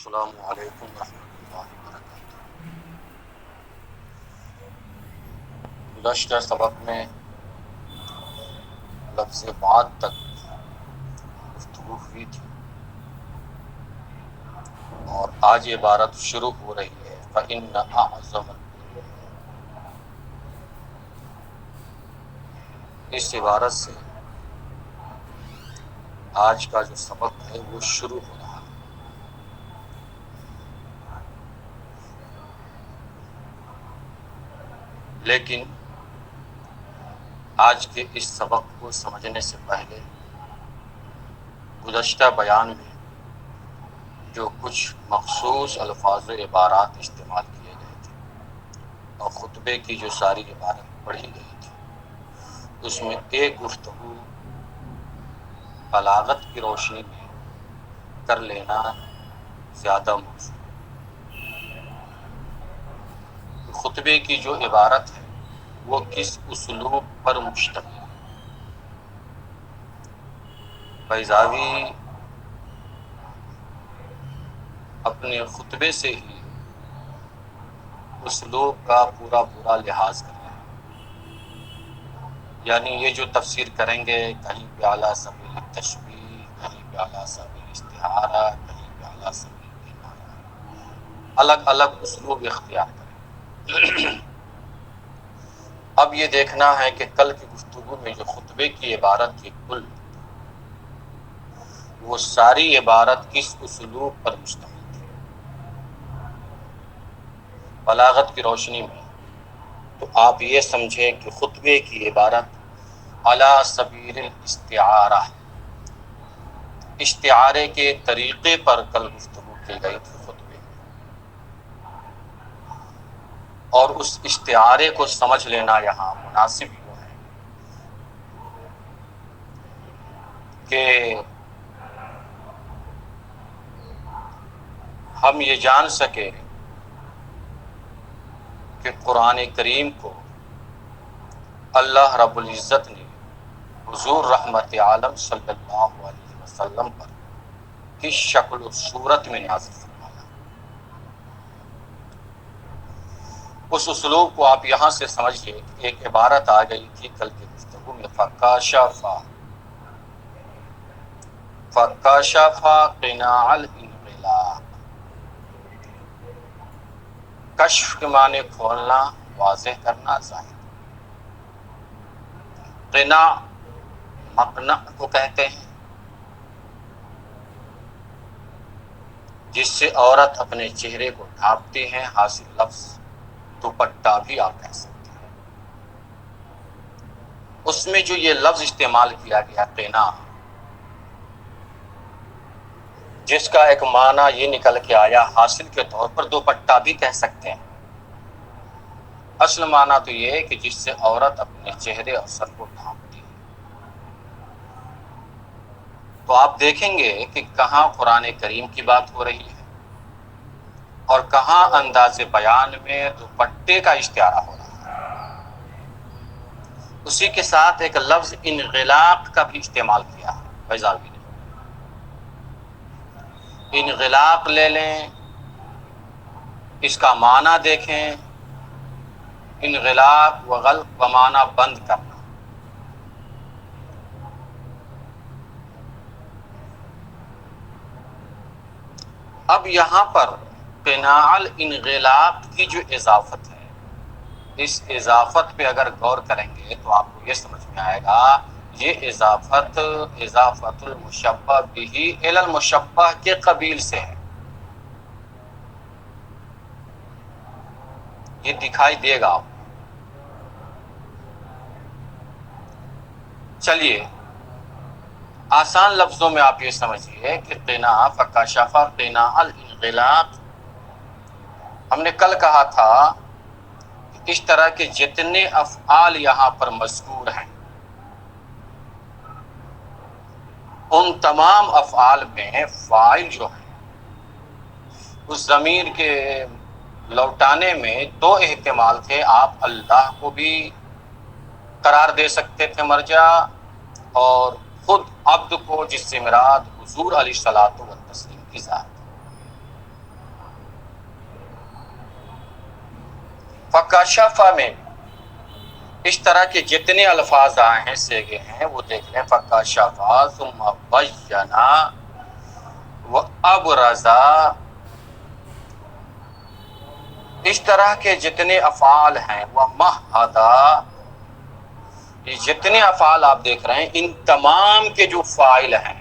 السلام علیکم ورحمۃ اللہ وبرکاتہ۔ گزشتہ سبق میں لفظ بعد تک گفتگو ہوئی تھی اور آج عبارت شروع ہو رہی ہے فَإِنَّ أَعْظَمَ الْأُمُورِ۔ اس عبارت سے آج کا جو سبق ہے وہ شروع ہو رہا ہے۔ لیکن آج کے اس سبق کو سمجھنے سے پہلے گزشتہ بیان میں جو کچھ مخصوص الفاظ و عبارات استعمال کیے گئے تھے اور خطبے کی جو ساری عبارت پڑھی گئی تھی اس میں ایک گفتگو بلاغت کی روشنی میں کر لینا زیادہ موزوں۔ خطبے کی جو عبارت ہے وہ کس اسلوب پر مشتمل ہے۔ بیضاوی اپنے خطبے سے ہی اسلوب کا پورا لحاظ کر رہے ہیں، یعنی یہ جو تفسیر کریں گے کہیں پہ اعلیٰ سبیل تشبیہ، کہیں پہ اعلیٰ سبیل استعارہ، کہیں پہ اعلیٰ سبیل کنایہ، الگ الگ اسلوب اختیار کریں۔ اب یہ دیکھنا ہے کہ کل کی گفتگو میں جو خطبے کی عبارت تھی کل، وہ ساری عبارت کس اسلوب پر مشتمل تھی بلاغت کی روشنی میں۔ تو آپ یہ سمجھیں کہ خطبے کی عبارت علی سبیل الاستعارہ، استعارے کے طریقے پر کل گفتگو کی گئی تھی خطبے میں، اور اس استعارے کو سمجھ لینا یہاں مناسب یوں ہے کہ ہم یہ جان سکیں کہ قرآن کریم کو اللہ رب العزت نے حضور رحمت عالم صلی اللہ علیہ وسلم پر کس شکل و صورت میں نازل فرمایا۔ اس اسلوب کو آپ یہاں سے سمجھیے کہ ایک عبارت آ گئی تھی کل کی گفتگو میں فَكَشَفَ قِنَاعَ الْإِنْغِلَاقِ۔ کشف کے معنی کھولنا، واضح کرنا، ظاہر۔ قناع مقنع کو کہتے ہیں، جس سے عورت اپنے چہرے کو ڈھانپتی ہیں، حاصل لفظ دوپٹہ بھی آپ کہہ سکتے ہیں۔ اس میں جو یہ لفظ استعمال کیا گیا قناع، جس کا ایک معنی یہ نکل کے آیا حاصل کے طور پر دوپٹہ بھی کہہ سکتے ہیں، اصل معنی تو یہ ہے کہ جس سے عورت اپنے چہرے اور سر کو ڈھانپتی ہے۔ تو آپ دیکھیں گے کہ کہاں قرآن کریم کی بات ہو رہی ہے اور کہاں انداز بیان میں دوپٹے کا استعارہ ہو رہا ہے۔ اسی کے ساتھ ایک لفظ انغلاق کا بھی استعمال کیا ہے بیضاوی نے۔ انغلاق لے لیں، اس کا معنی دیکھیں، انغلاق و غلق و معنی بند کرنا۔ اب یہاں پر قناع الانغلاق کی جو اضافت ہے، اس اضافت پہ اگر غور کریں گے تو آپ کو یہ سمجھ میں آئے گا یہ اضافت المشبہ بہ الی المشبہ کے قبیل سے ہے۔ یہ دکھائی دے گا آپ کو۔ چلیے آسان لفظوں میں آپ یہ سمجھیے کہ قناع فکشف قناع الانغلاق، ہم نے کل کہا تھا کہ اس طرح کے جتنے افعال یہاں پر مذکور ہیں ان تمام افعال میں فاعل جو ہے اس ضمیر کے لوٹانے میں دو احتمال تھے۔ آپ اللہ کو بھی قرار دے سکتے تھے مرجع، اور خود عبد کو، جس سے مراد حضور علیہ الصلوۃ والتسلیم کی ذات۔ فکشف میں اس طرح کے جتنے الفاظ آئے ہیں سیگے ہیں وہ دیکھ لیں، فکشف ثم بینا وابرز، اس طرح کے جتنے افعال ہیں، ومہد، یہ جتنے افعال آپ دیکھ رہے ہیں ان تمام کے جو فاعل ہیں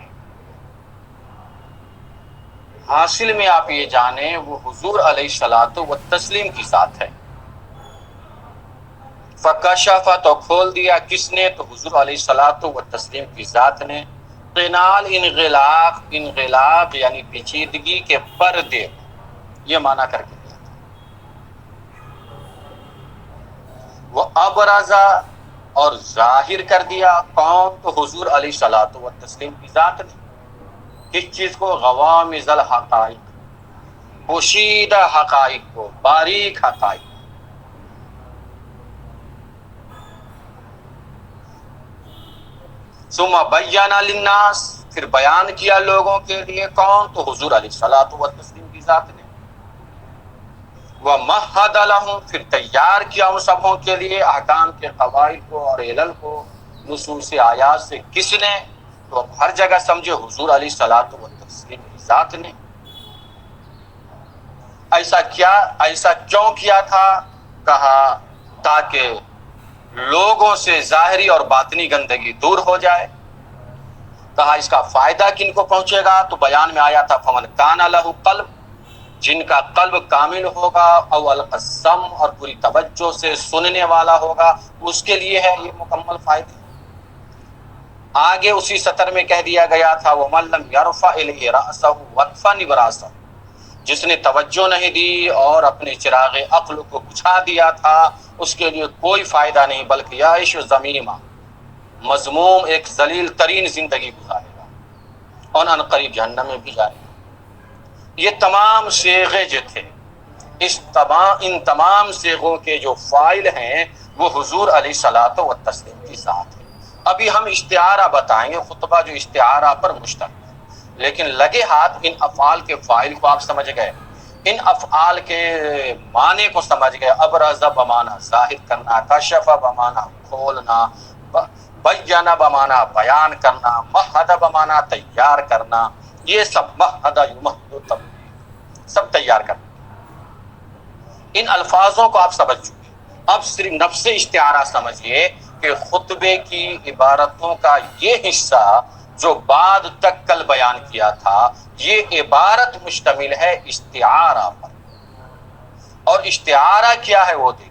حاصل میں آپ یہ جانیں وہ حضور علیہ الصلوۃ والتسلیم کی ذات ہے۔ فکشف تو کھول دیا، کس نے؟ تو حضور علیہ الصلوۃ والتسلیم کی ذات نے۔ قنال انغلاق، انغلاق یعنی پیچیدگی کے پردے، یہ معنی کر کے دیا تھا۔ وہ ابرزا اور ظاہر کر دیا، کون؟ تو حضور علیہ الصلوۃ والتسلیم کی ذات نے۔ کس چیز کو؟ غوامض الحقائق، پوشیدہ حقائق کو، باریک حقائق۔ ثم بیان للناس، پھر بیان کیا لوگوں کے لیے، کون؟ تو حضور علیہ الصلوۃ والتسلیم کی ذات نے۔ ومہد لہم، پھر تیار کیا ان سبوں کے لیے احکام کے قواعد کو اور علل کو نصوص آیات سے، کس نے؟ تو اب ہر جگہ سمجھے حضور علیہ الصلوۃ والتسلیم کی ذات نے۔ ایسا کیوں کیا تھا؟ کہا تاکہ لوگوں سے ظاہری اور باطنی گندگی دور ہو جائے۔ کہا اس کا فائدہ کن کو پہنچے گا؟ تو بیان میں آیا تھا فمن کان لہ قلب، جن کا قلب کامل ہوگا، او القسم، اور پوری توجہ سے سننے والا ہوگا، اس کے لیے ہے یہ مکمل فائدے۔ آگے اسی سطر میں کہہ دیا گیا تھا وَمَن لَّمْ يَرْفَعْ إِلَيْهِ رَأْسَهُ وَقْفًا بِرَأْسِهِ، جس نے توجہ نہیں دی اور اپنے چراغ عقل کو بجھا دیا تھا، اس کے لیے کوئی فائدہ نہیں، بلکہ یعیش ذمیما، مذموم ایک ذلیل ترین زندگی گزارے گا اور عنقریب جہنم میں بھی جائے گا۔ یہ تمام صیغے جو تھے، ان تمام صیغوں کے جو فاعل ہیں وہ حضور علیہ الصلوۃ والتسلیم کی ذات ہے۔ ابھی ہم استعارہ بتائیں گے، خطبہ جو استعارہ پر مشتمل ہے، لیکن لگے ہاتھ ان افعال کے فاعل کو آپ سمجھ گئے، ان افعال کے معنی کو سمجھ گئے۔ ابرز بمانا ظاہر کرنا، کشف بمانا کھولنا، بیان بمانا بیان کرنا، مہد بمانا تیار کرنا، یہ سب مہد یمہد سب تیار کرنا۔ ان الفاظوں کو آپ سمجھ چکے، اب صرف نفس استعارہ سمجھیے کہ خطبے کی عبارتوں کا یہ حصہ جو بعد تک کل بیان کیا تھا، یہ عبارت مشتمل ہے استعارہ پر، اور استعارہ کیا ہے وہ دیکھیں۔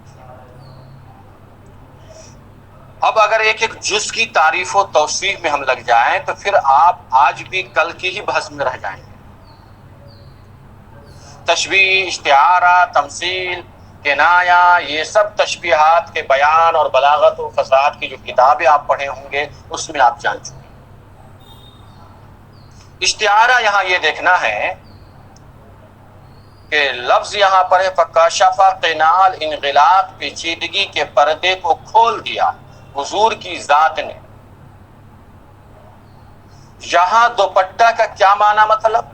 اب اگر ایک ایک جز کی تعریف و توصیف میں ہم لگ جائیں تو پھر آپ آج بھی کل کی ہی بحث میں رہ جائیں گے۔ تشبیہ، استعارہ، تمثیل، کنایہ، یہ سب تشبیہات کے بیان اور بلاغت و فصاحت کی جو کتابیں آپ پڑھے ہوں گے اس میں آپ جان چکے۔ استعارہ یہاں یہ دیکھنا ہے کہ لفظ یہاں پر ہے فکشف، قنال انغلاق، پیچیدگی کے پردے کو کھول دیا حضور کی ذات نے۔ یہاں دوپٹہ کا کیا معنی؟ مطلب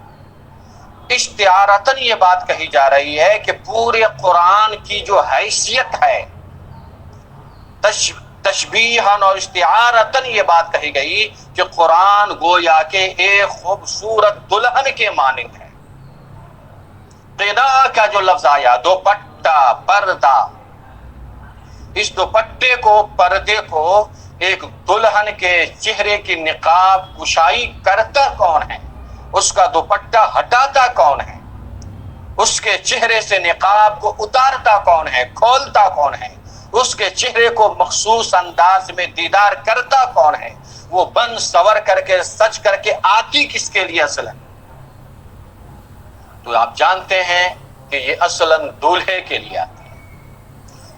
استعارتاً یہ بات کہی جا رہی ہے کہ پورے قرآن کی جو حیثیت ہے، تشبیہاً اور استعارتاً یہ بات کہی گئی کہ قرآن گویا کہ ایک خوبصورت دلہن کے مانند ہے۔ قنا کا جو لفظ آیا، دوپٹہ، پردہ، اس دوپٹے کو، پردے کو ایک دلہن کے چہرے کی نقاب کشائی کرتا کون ہے؟ اس کا دوپٹہ ہٹاتا کون ہے؟ اس کے چہرے سے نقاب کو اتارتا کون ہے؟ کھولتا کون ہے؟ اس کے چہرے کو مخصوص انداز میں دیدار کرتا کون ہے؟ وہ بن سور کر کے سج کر کے آتی کس کے لیے اصلاً؟ تو آپ جانتے ہیں کہ یہ اصلاً دولہے کے لیے آتی ہے،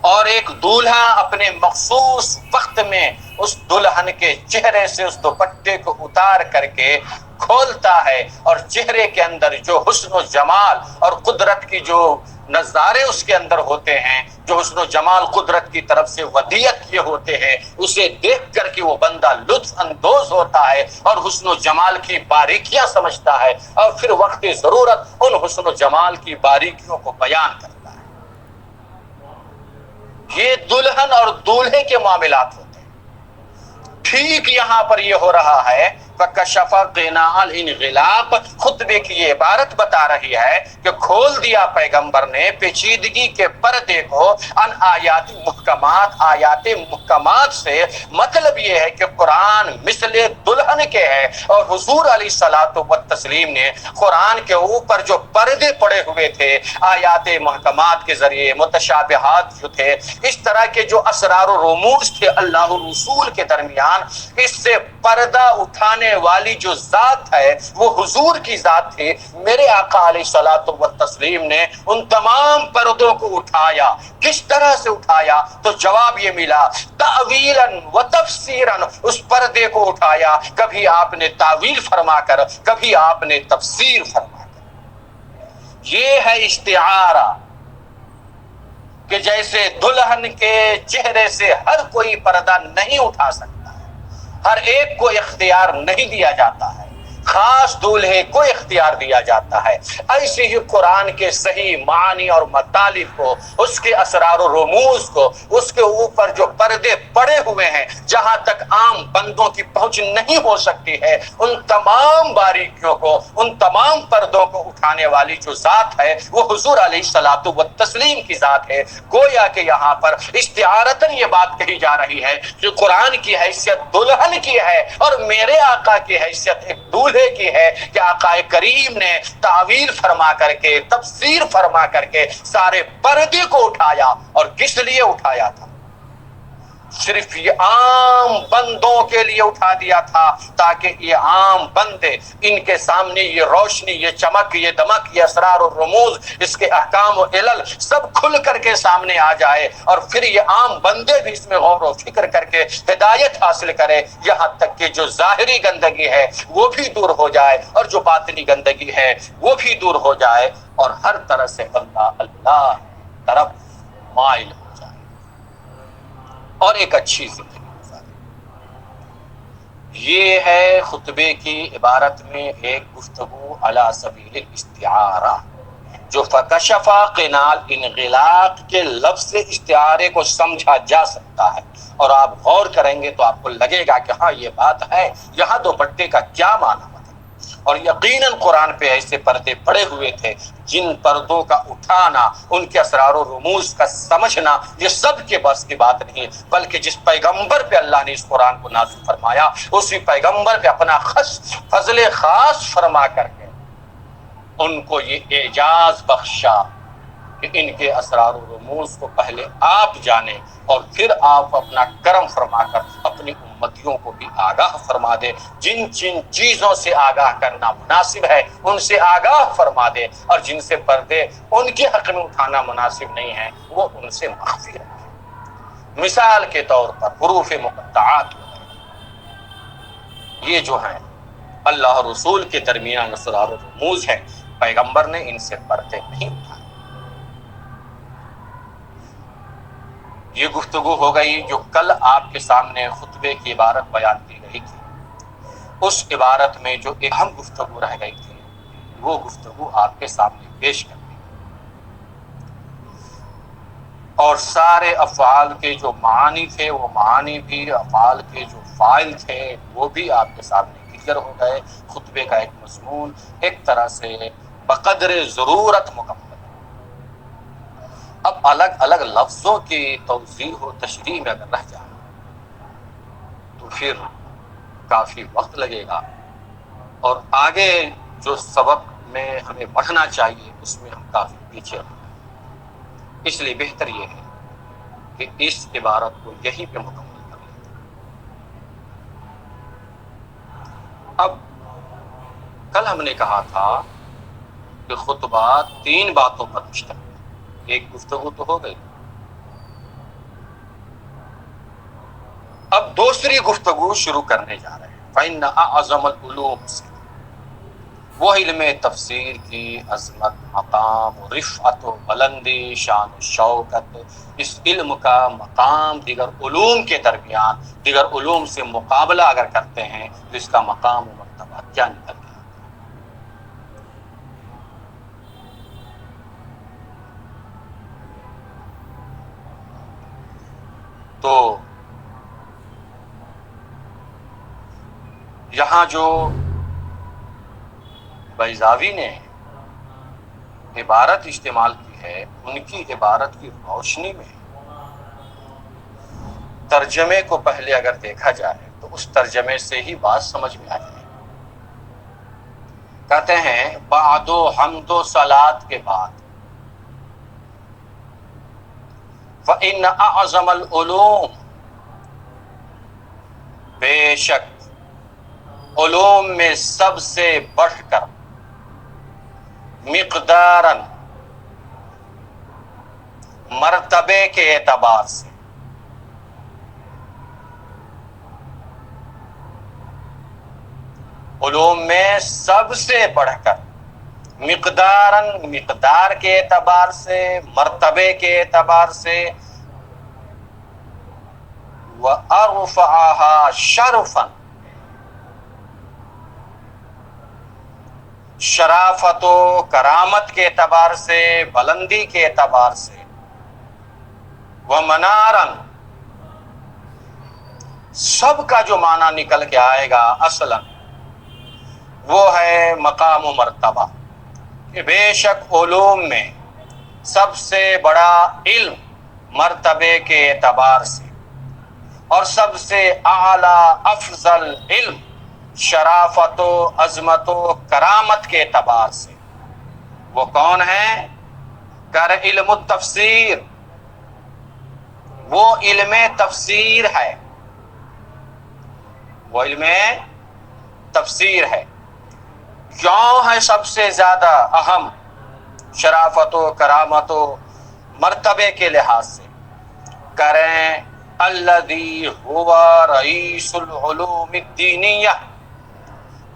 اور ایک دولہا اپنے مخصوص وقت میں اس دلہن کے چہرے سے اس دوپٹے کو اتار کر کے کھولتا ہے، اور چہرے کے اندر جو حسن و جمال اور قدرت کی جو نظارے اس کے اندر ہوتے ہیں، جو حسن و جمال قدرت کی طرف سے ودیعت یہ ہوتے ہیں، اسے دیکھ کر کے وہ بندہ لطف اندوز ہوتا ہے اور حسن و جمال کی باریکیاں سمجھتا ہے، اور پھر وقت ضرورت ان حسن و جمال کی باریکیوں کو بیان کرتا ہے۔ یہ دلہن اور دولہے کے معاملات ہوتے ہیں۔ ٹھیک یہاں پر یہ ہو رہا ہے فَكَشَفَ قِنَاعَ الْإِنْغِلَاقِ، خطبے کی یہ عبارت بتا رہی ہے کہ کھول دیا پیغمبر نے پیچیدگی کے پردے کو ان آیات محکمات سے۔ مطلب یہ ہے کہ قرآن مثل دلہن کے ہے، اور حضور علیہ الصلوۃ والتسلیم نے قرآن کے اوپر جو پردے پڑے ہوئے تھے آیات محکمات کے ذریعے، متشابہات جو تھے، اس طرح کے جو اسرار و رموز تھے اللہ و رسول کے درمیان، اس سے پردہ اٹھانے والی جو ذات ہے وہ حضور کی ذات تھی۔ میرے آقا علیہ الصلوۃ والتسلیم نے ان تمام پردوں کو اٹھایا۔ کس طرح سے اٹھایا؟ تو جواب یہ ملا تأویلا و تفسیرا، اس پردے کو اٹھایا، کبھی آپ نے تعویل فرما کر، کبھی آپ نے تفسیر فرما کر۔ یہ ہے استعارہ، کہ جیسے دلہن کے چہرے سے ہر کوئی پردہ نہیں اٹھا سکتا، ہر ایک کو اختیار نہیں دیا جاتا ہے، خاص دولہے کو اختیار دیا جاتا ہے، ایسے ہی قرآن کے صحیح معانی اور مطالب کو، اس کے اسرار و رموز کو، اس کے اوپر جو پردے پڑے ہوئے ہیں جہاں تک عام بندوں کی پہنچ نہیں ہو سکتی ہے، ان تمام باریکیوں کو، ان تمام پردوں کو اٹھانے والی جو ذات ہے وہ حضور علیہ الصلوۃ والتسلیم کی ذات ہے۔ گویا کہ یہاں پر استعارتاً یہ بات کہی جا رہی ہے کہ قرآن کی حیثیت دلہن کی ہے اور میرے آقا کی حیثیت ایک دولہے کی ہے، کہ آقا کریم نے تعویل فرما کر کے، تفسیر فرما کر کے سارے پردے کو اٹھایا۔ اور کس لیے اٹھایا تھا؟ صرف یہ عام بندوں کے لیے اٹھا دیا تھا، تاکہ یہ عام بندے، ان کے سامنے یہ روشنی، یہ چمک، یہ دمک، یہ اسرار و رموز، اس کے احکام و علل سب کھل کر کے سامنے آ جائے، اور پھر یہ عام بندے بھی اس میں غور و فکر کر کے ہدایت حاصل کرے، یہاں تک کہ جو ظاہری گندگی ہے وہ بھی دور ہو جائے، اور جو باطنی گندگی ہے وہ بھی دور ہو جائے، اور ہر طرح سے بندہ اللہ طرف مائل ہو جائے اور ایک اچھی زندگی گزارے۔ یہ ہے خطبے کی عبارت میں ایک گفتگو علی سبیل الاستعارہ، جو فکشف قناع الانغلاق کے لفظ سے استعارے کو سمجھا جا سکتا ہے، اور آپ غور کریں گے تو آپ کو لگے گا کہ ہاں یہ بات ہے، یہاں دوپٹے کا کیا معنی ہے۔ اور یقیناً قرآن پہ ایسے پردے پڑے ہوئے تھے جن پردوں کا اٹھانا، ان کے اسرار و رموز کا سمجھنا، یہ سب کے بس کی بات نہیں، بلکہ جس پیغمبر پہ اللہ نے اس قرآن کو نازل فرمایا، اسی پیغمبر پہ اپنا فضل خاص فرما کر کے ان کو یہ اعجاز بخشا کہ ان کے اسرار و رموز کو پہلے آپ جانیں، اور پھر آپ اپنا کرم فرما کر اپنی امتیوں کو بھی آگاہ فرما دے۔ جن چیزوں سے آگاہ کرنا مناسب ہے ان سے آگاہ فرما دے، اور جن سے پردے ان کے حق میں اٹھانا مناسب نہیں ہے وہ ان سے مخفی رکھے۔ مثال کے طور پر حروف مقطعات یہ جو ہیں اللہ اور رسول کے درمیان اسرار و رموز ہیں، پیغمبر نے ان سے پردے نہیں اٹھائے۔ یہ گفتگو ہو گئی جو کل آپ کے سامنے خطبے کی عبارت بیان کی گئی تھی۔ اس عبارت میں جو ایک اہم گفتگو رہ گئی تھی وہ گفتگو آپ کے سامنے پیش کر دی، اور سارے افعال کے جو معانی تھے وہ معانی بھی، افعال کے جو فاعل تھے وہ بھی آپ کے سامنے کلیئر ہو گئے۔ خطبے کا ایک مضمون ایک طرح سے بقدر ضرورت مکمل۔ اب الگ الگ لفظوں کی توضیح و تشریح میں اگر رہ جائے تو پھر کافی وقت لگے گا، اور آگے جو سبق میں ہمیں بڑھنا چاہیے اس میں ہم کافی پیچھے رہ جائیں۔ اس لیے بہتر یہ ہے کہ اس عبارت کو یہیں پہ مکمل کر لیں۔ اب کل ہم نے کہا تھا کہ خطبات 3 باتوں پر مشتمل، ایک گفتگو تو ہو گئی، اب دوسری گفتگو شروع کرنے جا رہے ہیں۔ فَإِنَّ أَعْظَمَ الْعُلُومِ سے وہ علم تفسیر کی عظمت، مقام و رفعت و بلندی، شان و شوکت، اس علم کا مقام دیگر علوم کے درمیان، دیگر علوم سے مقابلہ اگر کرتے ہیں تو اس کا مقام و مرتبہ کیا نکل گیا۔ تو یہاں جو بیضاوی نے عبارت استعمال کی ہے، ان کی عبارت کی روشنی میں ترجمے کو پہلے اگر دیکھا جائے تو اس ترجمے سے ہی بات سمجھ میں آ جائے۔ کہتے ہیں بعد و حمد و صلات کے بعد فإن اعظم العلوم، بے شک علوم میں سب سے بڑھ کر، مقداراً مرتبے کے اعتبار سے، علوم میں سب سے بڑھ کر، مقداراً مقدار کے اعتبار سے، مرتبے کے اعتبار سے، وَأَرْفَعَهَا شَرْفًا، شرافت و کرامت کے اعتبار سے، بلندی کے اعتبار سے، وَمَنَارًا، سب کا جو معنی نکل کے آئے گا اصلاً وہ ہے مقام و مرتبہ، کہ بے شک علوم میں سب سے بڑا علم مرتبے کے اعتبار سے، اور سب سے اعلیٰ افضل علم شرافت و عظمت و کرامت کے اعتبار سے، وہ کون ہے؟ کر علم التفسیر، وہ علم تفسیر ہے، وہ علم تفسیر ہے۔ کیوں ہے سب سے زیادہ اہم شرافت و کرامت و مرتبے کے لحاظ سے؟ کریں الذی هو رئیس العلوم الدینیہ،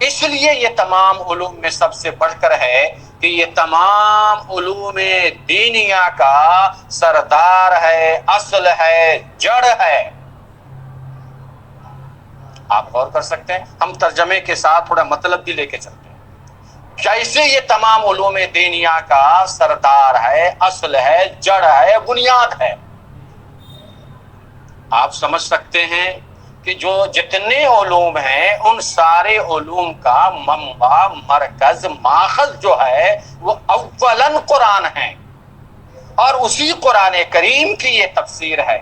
اس لیے یہ تمام علوم میں سب سے بڑھ کر ہے کہ یہ تمام علوم دینیہ کا سردار ہے، اصل ہے، جڑ ہے۔ آپ غور کر سکتے ہیں، ہم ترجمے کے ساتھ تھوڑا مطلب بھی لے کے چلتے ہیں۔ کیسے یہ تمام علوم دینیہ کا سردار ہے، اصل ہے، جڑ ہے، بنیاد ہے؟ آپ سمجھ سکتے ہیں کہ جو جتنے علوم ہیں ان سارے علوم کا منبع، مرکز، ماخذ جو ہے وہ اولاً قرآن ہے، اور اسی قرآن کریم کی یہ تفسیر ہے۔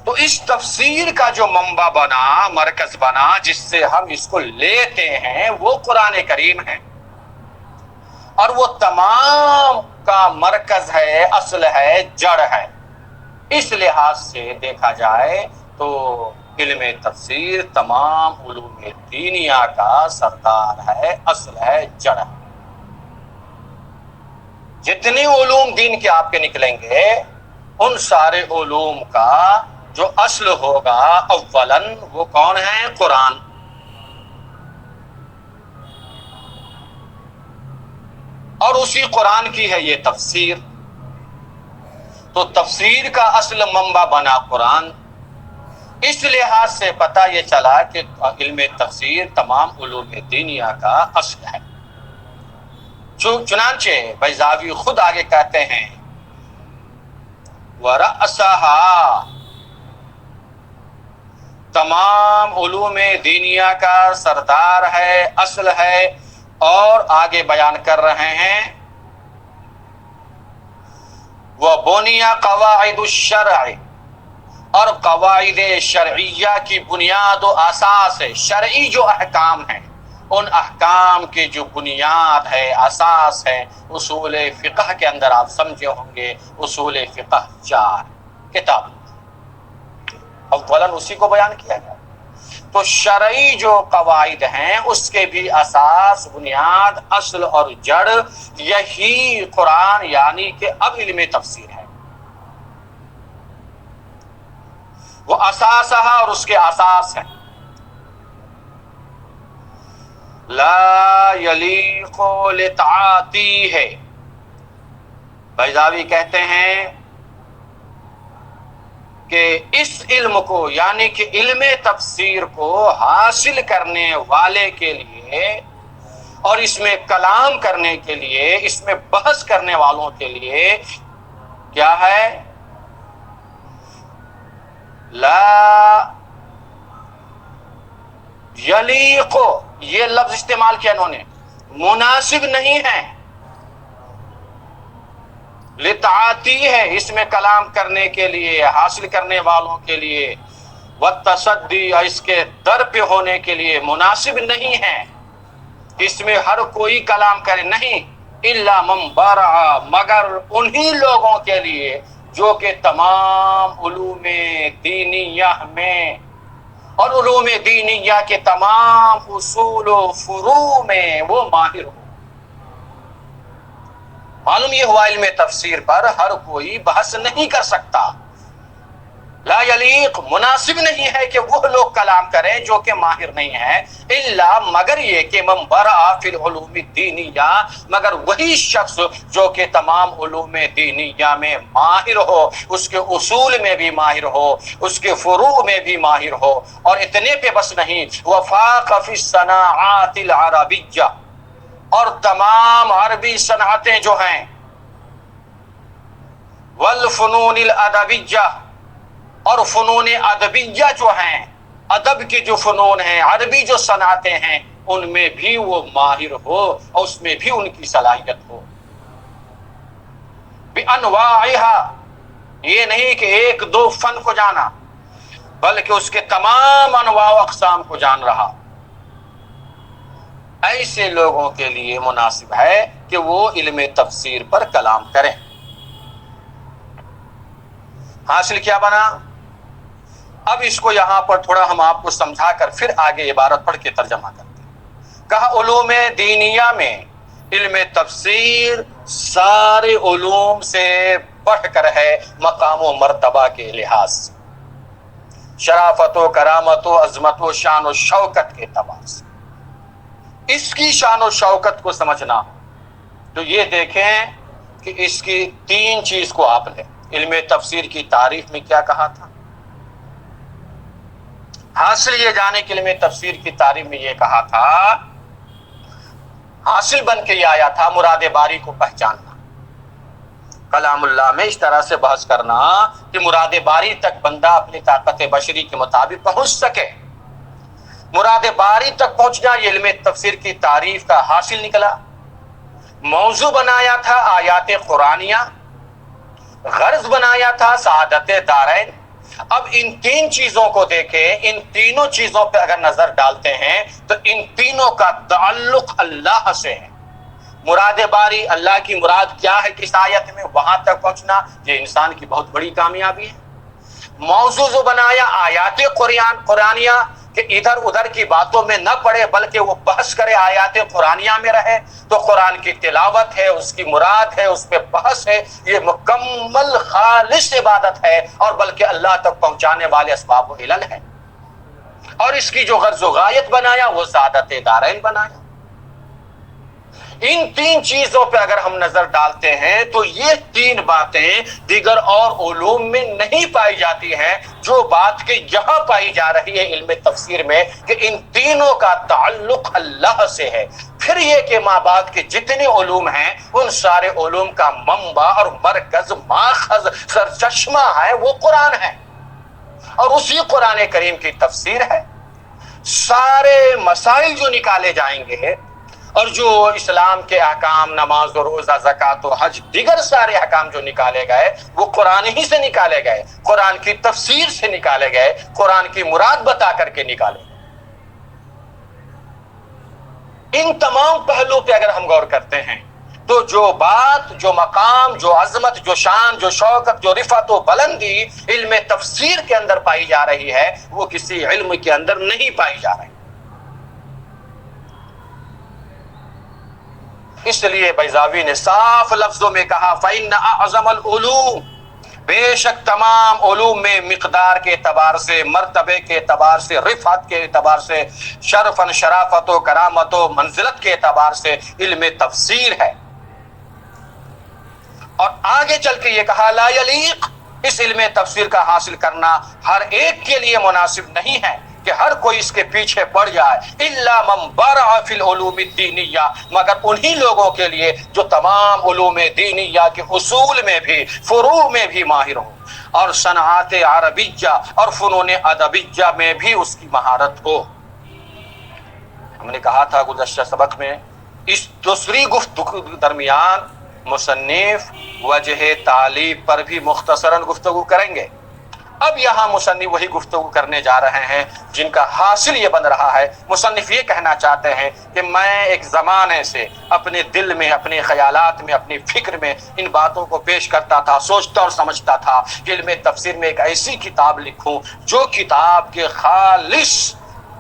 تو اس تفسیر کا جو منبع بنا، مرکز بنا، جس سے ہم اس کو لیتے ہیں، وہ قرآن کریم ہے، اور وہ تمام کا مرکز ہے، اصل ہے، جڑ ہے۔ اس لحاظ سے دیکھا جائے تو علم تفسیر تمام علوم دینیہ کا سردار ہے، اصل ہے، جڑ ہے۔ جتنے علوم دین کے آپ کے نکلیں گے ان سارے علوم کا جو اصل ہوگا اولاً وہ کون ہے؟ قرآن۔ اور اسی قرآن کی ہے یہ تفسیر۔ تو تفسیر کا اصل منبع بنا قرآن۔ اس لحاظ سے پتہ یہ چلا کہ علم تفسیر تمام علوم دینیہ کا اصل ہے۔ چنانچہ بیضاوی خود آگے کہتے ہیں وَرَأْسَهَا، تمام علوم دینیہ کا سردار ہے، اصل ہے، اور آگے بیان کر رہے ہیں وَبُنِيَ قَوَاعِدُ الشَّرْعِ، اور قواعد شرعیہ کی بنیاد و اساس ہے، شرعی جو احکام ہیں ان احکام کی جو بنیاد ہے، اساس ہے۔ اصول فقہ کے اندر آپ سمجھے ہوں گے اصول فقہ 4 کتاب، اولاً اسی کو بیان کیا گیا۔ تو شرعی جو قواعد ہیں اس کے بھی اساس، بنیاد، اصل اور جڑ یہی قرآن یعنی کہ اب علم تفسیر ہے۔ وہ اساس ہے اور اس کے اساس ہیں۔ لا یلیق لتعاطی ہے، بیضاوی کہتے ہیں کہ اس علم کو یعنی کہ علم تفسیر کو حاصل کرنے والے کے لیے اور اس میں کلام کرنے کے لیے، اس میں بحث کرنے والوں کے لیے کیا ہے؟ لا یلیق، یہ لفظ استعمال کیا انہوں نے، مناسب نہیں ہے، لتعاتی ہے اس میں کلام کرنے کے لیے، حاصل کرنے والوں کے لیے، والتصدی اس کے در پہ ہونے کے لیے مناسب نہیں ہے، اس میں ہر کوئی کلام کرے نہیں، الا من برع، مگر انہی لوگوں کے لیے جو کہ تمام علوم دینیہ میں اور علوم دینیہ کے تمام اصول و فروع میں وہ ماہر ہو۔ معلوم یہ ہوا علم تفسیر پر ہر کوئی بحث نہیں کر سکتا، لا یلیق، مناسب نہیں ہے کہ وہ لوگ کلام کریں جو کہ ماہر نہیں ہیں، الا مگر یہ کہ من برع فی العلوم الدینیہ، مگر وہی شخص جو کہ تمام علوم دینیہ میں ماہر ہو، اس کے اصول میں بھی ماہر ہو، اس کے فروع میں بھی ماہر ہو، اور اتنے پہ بس نہیں، وفاق فی الصناعات العربیہ، اور تمام عربی صنعتیں جو ہیں، والفنون الادبیہ، اور فنون ادبیہ جو ہیں، ادب کے جو فنون ہیں، عربی جو صنعتیں ہیں، ان میں بھی وہ ماہر ہو اور اس میں بھی ان کی صلاحیت ہو، بانواعها، یہ نہیں کہ ایک دو فن کو جانا بلکہ اس کے تمام انواع و اقسام کو جان رہا، ایسے لوگوں کے لیے مناسب ہے کہ وہ علم تفسیر پر کلام کریں۔ حاصل کیا بنا؟ اب اس کو یہاں پر تھوڑا ہم آپ کو سمجھا کر پھر آگے عبارت پڑھ کے ترجمہ کرتے ہیں۔ کہا علوم دینیہ میں علم تفسیر سارے علوم سے بڑھ کر ہے مقام و مرتبہ کے لحاظ سے، شرافت و کرامت و عظمت و شان و شوکت کے اعتبار سے۔ اس کی شان و شوکت کو سمجھنا تو یہ دیکھیں کہ اس کی تین چیز کو آپ لیں۔ علم تفسیر کی تعریف میں کیا کہا تھا؟ حاصل یہ جانے کہ علم تفسیر کی تعریف میں یہ کہا تھا، حاصل بن کے یہ آیا تھا مراد باری کو پہچاننا، کلام اللہ میں اس طرح سے بحث کرنا کہ مراد باری تک بندہ اپنی طاقت بشری کے مطابق پہنچ سکے۔ مراد باری تک پہنچنا یہ علم تفسیر کی تعریف کا حاصل نکلا۔ موضوع بنایا تھا آیات قرآنیہ، غرض بنایا تھا سعادت دارین۔ اب ان تین چیزوں کو دیکھیں، ان تینوں چیزوں پہ اگر نظر ڈالتے ہیں تو ان تینوں کا تعلق اللہ سے ہے۔ مراد باری، اللہ کی مراد کیا ہے کس آیت میں، وہاں تک پہنچنا یہ انسان کی بہت بڑی کامیابی ہے۔ موضوع جو بنایا آیات قرآنیہ کہ ادھر ادھر کی باتوں میں نہ پڑے بلکہ وہ بحث کرے آیات قرآنیہ میں رہے، تو قرآن کی تلاوت ہے، اس کی مراد ہے، اس پہ بحث ہے، یہ مکمل خالص عبادت ہے اور بلکہ اللہ تک پہنچانے والے اسباب و علل ہیں۔ اور اس کی جو غرض و غایت بنایا وہ سعادت دارین بنایا۔ ان تین چیزوں پہ اگر ہم نظر ڈالتے ہیں تو یہ تین باتیں دیگر اور علوم میں نہیں پائی جاتی ہیں، جو بات کہ یہاں پائی جا رہی ہے علم تفسیر میں کہ ان تینوں کا تعلق اللہ سے ہے۔ پھر یہ کہ ماں بعد کے جتنے علوم ہیں ان سارے علوم کا منبع اور مرکز، ماخذ، سرچشمہ ہے وہ قرآن ہے، اور اسی قرآن کریم کی تفسیر ہے۔ سارے مسائل جو نکالے جائیں گے اور جو اسلام کے احکام، نماز و روزہ، زکوٰۃ و حج، دیگر سارے احکام جو نکالے گئے وہ قرآن ہی سے نکالے گئے، قرآن کی تفسیر سے نکالے گئے، قرآن کی مراد بتا کر کے نکالے گئے۔ ان تمام پہلو پہ اگر ہم غور کرتے ہیں تو جو بات، جو مقام، جو عظمت، جو شان، جو شوکت، جو رفعت و بلندی علم تفسیر کے اندر پائی جا رہی ہے وہ کسی علم کے اندر نہیں پائی جا رہی۔ اس لیے بیضاوی نے صاف لفظوں میں کہا فَإِنَّ أَعْظَمَ الْعُلُومِ، بے شک تمام علوم میں مقدار کے اعتبار سے، مرتبے کے اعتبار سے، رفعت کے اعتبار سے، شرفاً، شرافت و کرامت و منزلت کے اعتبار سے علم تفسیر ہے۔ اور آگے چل کے یہ کہا لا یلیق، اس علم تفسیر کا حاصل کرنا ہر ایک کے لیے مناسب نہیں ہے کہ ہر کوئی اس کے پیچھے پڑ جائے، الا من برع فی العلوم الدینیہ، مگر انہی لوگوں کے لیے جو تمام علوم دینیہ کے اصول میں بھی فروع میں بھی ماہر ہو، اور صنعات عربیہ اور فنون ادبیہ میں بھی اس کی مہارت ہو۔ ہم نے کہا تھا گزشتہ سبق میں، اس دوسری گفتگو درمیان مصنف وجہ تعلیب پر بھی مختصراً گفتگو کریں گے۔ اب یہاں مصنف وہی گفتگو کرنے جا رہے ہیں جن کا حاصل یہ بن رہا ہے۔ مصنف یہ کہنا چاہتے ہیں کہ میں ایک زمانے سے اپنے دل میں، اپنے خیالات میں، اپنی فکر میں ان باتوں کو پیش کرتا تھا، سوچتا اور سمجھتا تھا کہ علم تفسیر میں ایک ایسی کتاب لکھوں جو کتاب کے خالص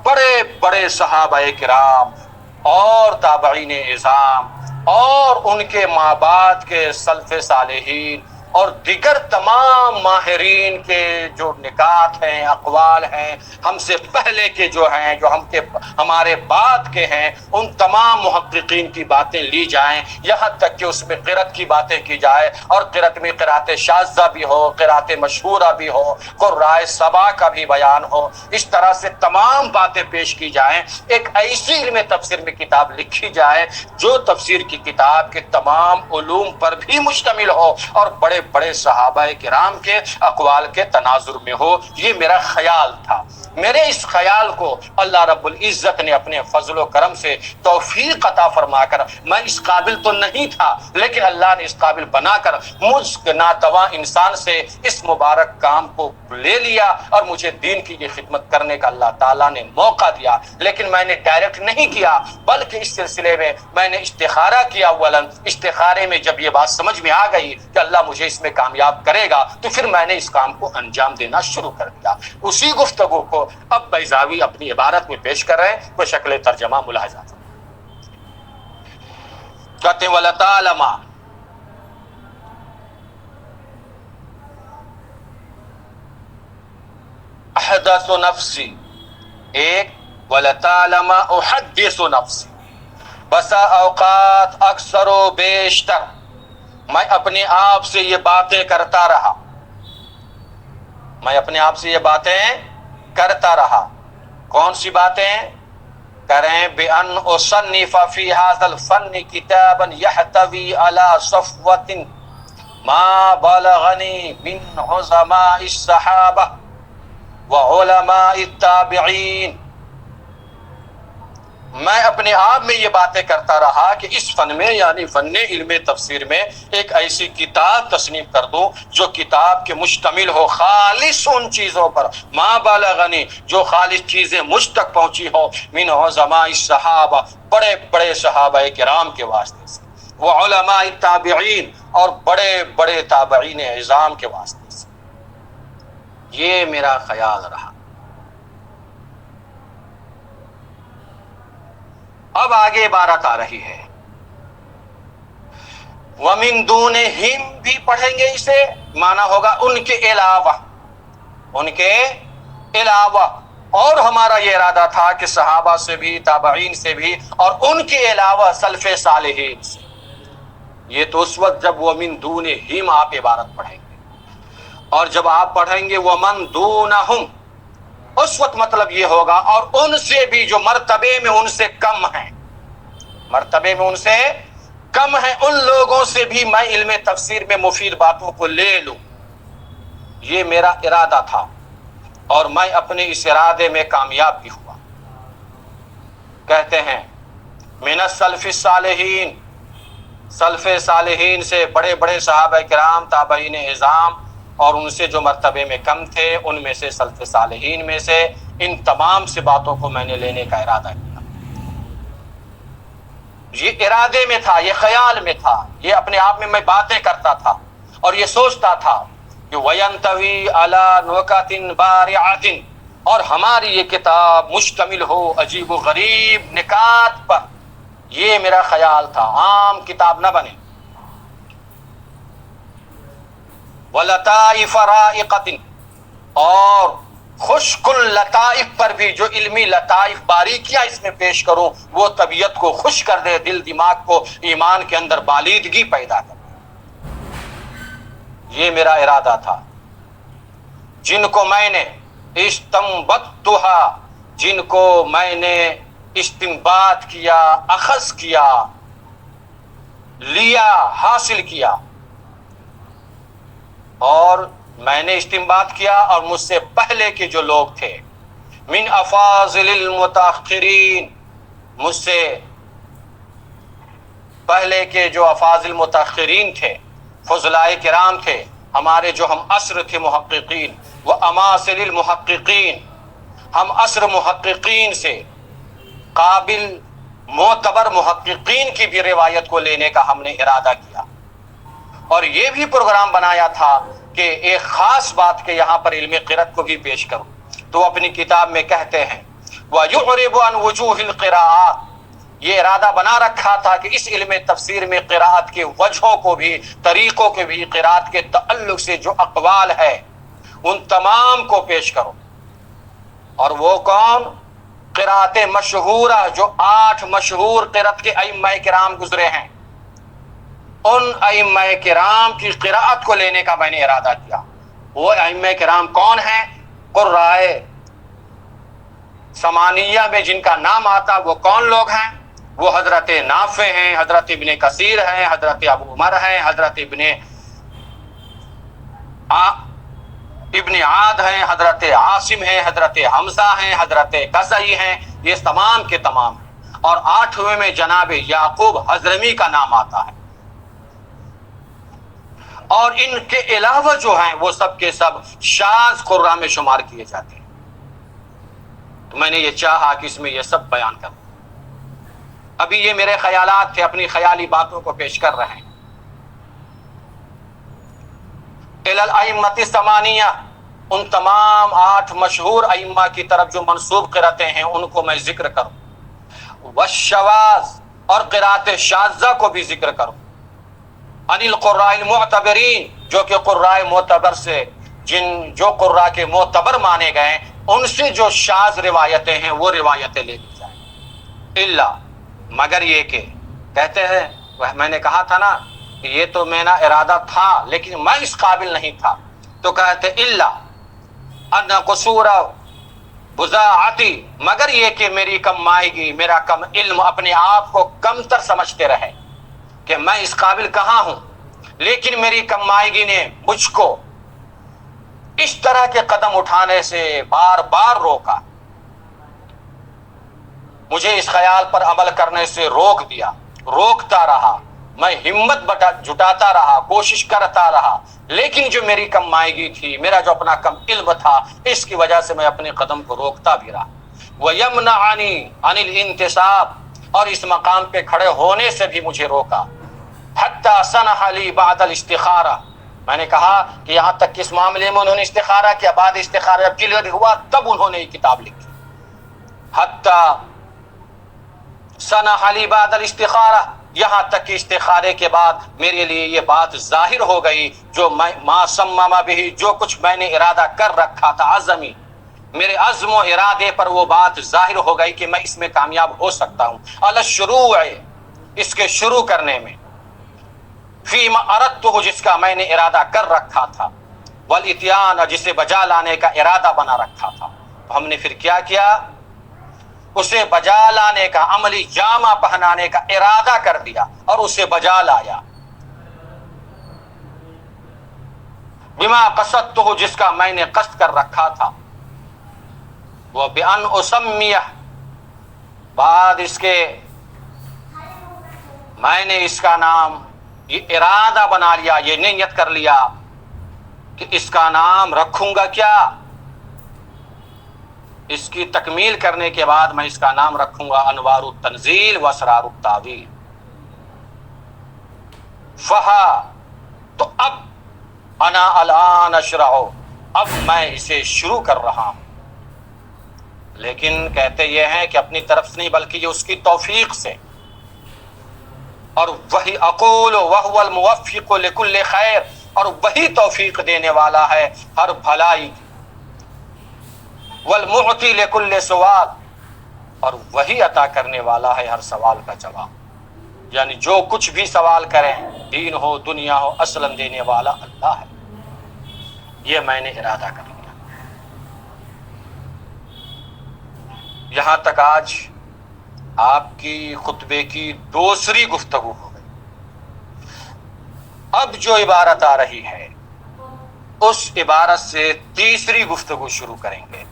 بڑے بڑے صحابہ کرام اور تابعین اعظام اور ان کے ماں بعد کے سلف صالحین اور دیگر تمام ماہرین کے جو نکات ہیں، اقوال ہیں، ہم سے پہلے کے جو ہیں، جو ہمارے بعد کے ہیں، ان تمام محققین کی باتیں لی جائیں، یہاں تک کہ اس میں قرأت کی باتیں کی جائے، اور قرأت میں قرأت شاذہ بھی ہو، قرأت مشہورہ بھی ہو، قرائے سبع کا بھی بیان ہو، اس طرح سے تمام باتیں پیش کی جائیں۔ ایک ایسی علم تفسیر میں کتاب لکھی جائے جو تفسیر کی کتاب کے تمام علوم پر بھی مشتمل ہو اور بڑے بڑے صحابہ کرام کے اقوال کے تناظر میں ہو۔ یہ میرا خیال تھا۔ میرے اس خیال کو اللہ رب العزت نے اپنے فضل و کرم سے توفیق عطا فرما کر، میں اس قابل تو نہیں تھا لیکن اللہ نے اس قابل بنا کر مجھ ناتواں انسان سے اس مبارک کام کو لے لیا اور مجھے دین کی یہ خدمت کرنے کا اللہ تعالیٰ نے موقع دیا۔ لیکن میں نے ڈائریکٹ نہیں کیا، بلکہ اس سلسلے میں میں نے استخارہ کیا۔ اولاً استخارے میں جب یہ بات سمجھ میں آ گئی کہ اللہ مجھے اس میں کامیاب کرے گا تو پھر میں نے اس کام کو انجام دینا شروع کر دیا۔ اسی گفتگو کو اب بیضاوی اپنی عبارت میں پیش کر رہے ہیں، کوئی شکل ترجمہ ملاحظہ کہتے ہیں وَلَتَعْلَمَ احدث نفسی، ایک وَلَتَعْلَمَ احدث نفسی، بسا اوقات اکثر و بیشتر میں اپنے آپ سے یہ باتیں کرتا رہا، میں اپنے آپ سے یہ باتیں کرتا رہا۔ کون سی باتیں کریں؟ بِأَنْ أُصَنِّفَ فِي هَذَا الْفَنِّ كِتَابًا يَحْتَوِي عَلَى صَفْوَةٍ مَا بَلَغَنِي مِنْ عُظَمَاءِ الصَّحَابَةِ وَعُلَمَاءِ التَّابِعِينَ۔ میں اپنے آپ میں یہ باتیں کرتا رہا کہ اس فن میں، یعنی فن علم تفسیر میں، ایک ایسی کتاب تصنیف کر دوں جو کتاب کے مشتمل ہو خالص ان چیزوں پر، ما بالغنی، جو خالص چیزیں مجھ تک پہنچی ہو، من عظماء الصحابہ، بڑے بڑے صحابہ کرام کے واسطے سے، وہ علماء التابعین، اور بڑے بڑے تابعین اعظام کے واسطے سے۔ یہ میرا خیال رہا۔ اب آگے عبارت آ رہی ہے، وَمِن دُونِهِمْ بھی پڑھیں گے، اسے معنی ہوگا ان کے علاوہ، ان کے علاوہ۔ اور ہمارا یہ ارادہ تھا کہ صحابہ سے بھی، تابعین سے بھی، اور ان کے علاوہ سلف صالحین سے۔ یہ تو اس وقت جب وَمِن دُونِهِمْ آپ عبارت پڑھیں گے، اور جب آپ پڑھیں گے وَمَن دُونَهُمْ، اس وقت مطلب یہ ہوگا اور ان سے بھی جو مرتبے میں ان سے کم ہیں، مرتبے میں ان سے کم ہیں، ان لوگوں سے بھی میں علم تفسیر میں مفید باتوں کو لے لوں۔ یہ میرا ارادہ تھا اور میں اپنے اس ارادے میں کامیاب بھی ہوا۔ کہتے ہیں من السلف الصالحین، سلف صالحین سے، بڑے بڑے صحابہ کرام، تابعین اعظام، اور ان سے جو مرتبے میں کم تھے، ان میں سے سلف صالحین میں سے، ان تمام سے باتوں کو میں نے لینے کا ارادہ کیا۔ یہ ارادے میں تھا، یہ خیال میں تھا، یہ اپنے آپ میں میں باتیں کرتا تھا اور یہ سوچتا تھا کہ وَيَنْتَوِي عَلَى نُكَةٍ بَارِعَةٍ، اور ہماری یہ کتاب مشتمل ہو عجیب و غریب نکات پر۔ یہ میرا خیال تھا، عام کتاب نہ بنے۔ وَلَطَائِفَ رَائِقَةٍ، اور خشک لطائف پر بھی، جو علمی لطائف باریکیاں اس میں پیش کروں، وہ طبیعت کو خوش کر دے، دل دماغ کو ایمان کے اندر بالیدگی پیدا کر دے۔ یہ میرا ارادہ تھا، جن کو میں نے استنبطتھا جن کو میں نے استنباط کیا، اخذ کیا، لیا، حاصل کیا، اور میں نے استنباط کیا اور مجھ سے پہلے کے جو لوگ تھے، من افاضل المتاخرین، مجھ سے پہلے کے جو افاضل متاخرین تھے، فضلائے کرام تھے، ہمارے جو ہم عصر تھے محققین، و اماثل المحققین، ہم عصر محققین سے قابل معتبر محققین کی بھی روایت کو لینے کا ہم نے ارادہ کیا، اور یہ بھی پروگرام بنایا تھا کہ ایک خاص بات کے یہاں پر علم قرأت کو بھی پیش کروں۔ تو اپنی کتاب میں کہتے ہیں وَيُعْرِبُ عَنْ وُجُوهِ الْقِرَاءَاتِ، یہ ارادہ بنا رکھا تھا کہ اس علم تفسیر میں قراءت کے وجہوں کو بھی، طریقوں کے بھی، قراءت کے تعلق سے جو اقوال ہے ان تمام کو پیش کرو۔ اور وہ کون؟ قراءت مشہورہ، جو 8 مشہور قراءت کے ائمہ کرام گزرے ہیں، ان ائمہ کرام کی قراءت کو لینے کا میں نے ارادہ کیا۔ وہ ائمہ کرام کون ہیں؟ قرائے ثمانیہ میں جن کا نام آتا وہ کون لوگ ہیں؟ وہ حضرت نافع ہیں، حضرت ابن کثیر ہیں، حضرت ابو عمر ہیں، حضرت ابن عاد ہیں، حضرت عاصم ہیں، حضرت حمزہ ہیں، حضرت قزئی ہیں، یہ تمام کے تمام ہیں۔ اور 8ویں میں جناب یعقوب حضرمی کا نام آتا ہے، اور ان کے علاوہ جو ہیں وہ سب کے سب شاذ قراء میں شمار کیے جاتے ہیں۔ تو میں نے یہ چاہا کہ اس میں یہ سب بیان کروں۔ ابھی یہ میرے خیالات تھے، اپنی خیالی باتوں کو پیش کر رہے ہیں۔ الائمۃ الثمانیہ، ان تمام 8 مشہور ائمہ کی طرف جو منسوب قرأتیں ہیں ان کو میں ذکر کروں، والشواذ، اور قرأت شاذہ کو بھی ذکر کروں، عن القراء المعتبرین، جو کہ قراء معتبر سے، جو قراء کے معتبر مانے گئے ان سے جو شاذ روایتیں ہیں وہ روایتیں لے لی جائیں۔ الا، مگر یہ کہ کہتے ہیں، میں نے کہا تھا نا کہ یہ تو میرا ارادہ تھا لیکن میں اس قابل نہیں تھا، تو کہتے الا ان قصور بضاعتی، مگر یہ کہ میری کم مائیگی، میرا کم علم، اپنے آپ کو کم تر سمجھتے رہے کہ میں اس قابل کہاں ہوں، لیکن میری کم مائیگی نے مجھ کو اس طرح کے قدم اٹھانے سے بار بار روکا، مجھے اس خیال پر عمل کرنے سے روک دیا، روکتا رہا، میں ہمت جٹاتا رہا، کوشش کرتا رہا، لیکن جو میری کم مائیگی تھی، میرا جو اپنا کم علم تھا، اس کی وجہ سے میں اپنے قدم کو روکتا بھی رہا۔ وَيَمْنَعَنِي عَنِ الْإِنْتِسَابِ، اور اس مقام پہ کھڑے ہونے سے بھی مجھے روکا، حَتَّى سَنَحَ لِي بَعْدَ الْإِسْتِخَارَةِ، میں نے کہا کہ یہاں تک کہ اس معاملے میں انہوں نے استخارہ کیا، بعد استخارہ جب کلیئر ہوا تب انہوں نے یہ کتاب لکھی۔ حَتَّى سَنَحَ لِي بَعْدَ الْإِسْتِخَارَةِ، یہاں تک کہ استخارے کے بعد میرے لیے یہ بات ظاہر ہو گئی، جو ما صمم بہ، جو کچھ میں نے ارادہ کر رکھا تھا، عزمی، میرے عزم و ارادے پر وہ بات ظاہر ہو گئی کہ میں اس میں کامیاب ہو سکتا ہوں، علی الشروع، اس کے شروع کرنے میں، فیما اردتہ، جس کا میں نے ارادہ کر رکھا تھا، والاتیان، جسے بجا لانے کا ارادہ بنا رکھا تھا۔ ہم نے پھر کیا کیا؟ اسے بجا لانے کا، عملی جامہ پہنانے کا ارادہ کر دیا اور اسے بجا لایا۔ بما قصدتہ، جس کا میں نے قصد کر رکھا تھا، وہ بأن اسمیہ، بعد اس کے میں نے اس کا نام، یہ ارادہ بنا لیا، یہ نیت کر لیا کہ اس کا نام رکھوں گا کیا، اس کی تکمیل کرنے کے بعد میں اس کا نام رکھوں گا انوار التنزیل و اسرار التاویل۔ فہا، تو اب انا الان اشرع، اب میں اسے شروع کر رہا ہوں، لیکن کہتے یہ ہیں کہ اپنی طرف سے نہیں بلکہ یہ اس کی توفیق سے، اور وہی اقول وہو الموفق لکل خیر، اور وہی توفیق دینے والا ہے ہر بھلائی، والمعطی لکل سوال، اور وہی عطا کرنے والا ہے ہر سوال کا جواب، یعنی جو کچھ بھی سوال کریں، دین ہو دنیا ہو، اصلاً دینے والا اللہ ہے۔ یہ میں نے ارادہ کر لیا۔ یہاں تک آج آپ کی خطبے کی دوسری گفتگو ہو گئی. اب جو عبارت آ رہی ہے اس عبارت سے تیسری گفتگو شروع کریں گے،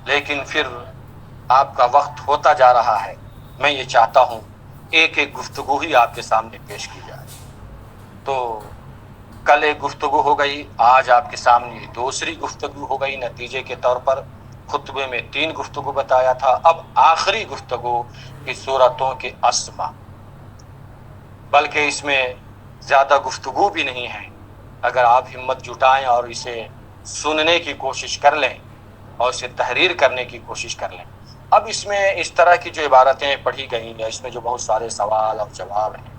لیکن پھر آپ کا وقت ہوتا جا رہا ہے. میں یہ چاہتا ہوں ایک ایک گفتگو ہی آپ کے سامنے پیش کی جائے. تو کل ایک گفتگو ہو گئی، آج آپ کے سامنے دوسری گفتگو ہو گئی. نتیجے کے طور پر خطبے میں 3 گفتگو بتایا تھا، اب آخری گفتگو کی سورتوں کے اسما، بلکہ اس میں زیادہ گفتگو بھی نہیں ہے. اگر آپ ہمت جٹائیں اور اسے سننے کی کوشش کر لیں اور اسے تحریر کرنے کی کوشش کر لیں. اب اس میں اس طرح کی جو عبارتیں پڑھی گئی ہیں، اس میں جو بہت سارے سوال اور جواب ہیں،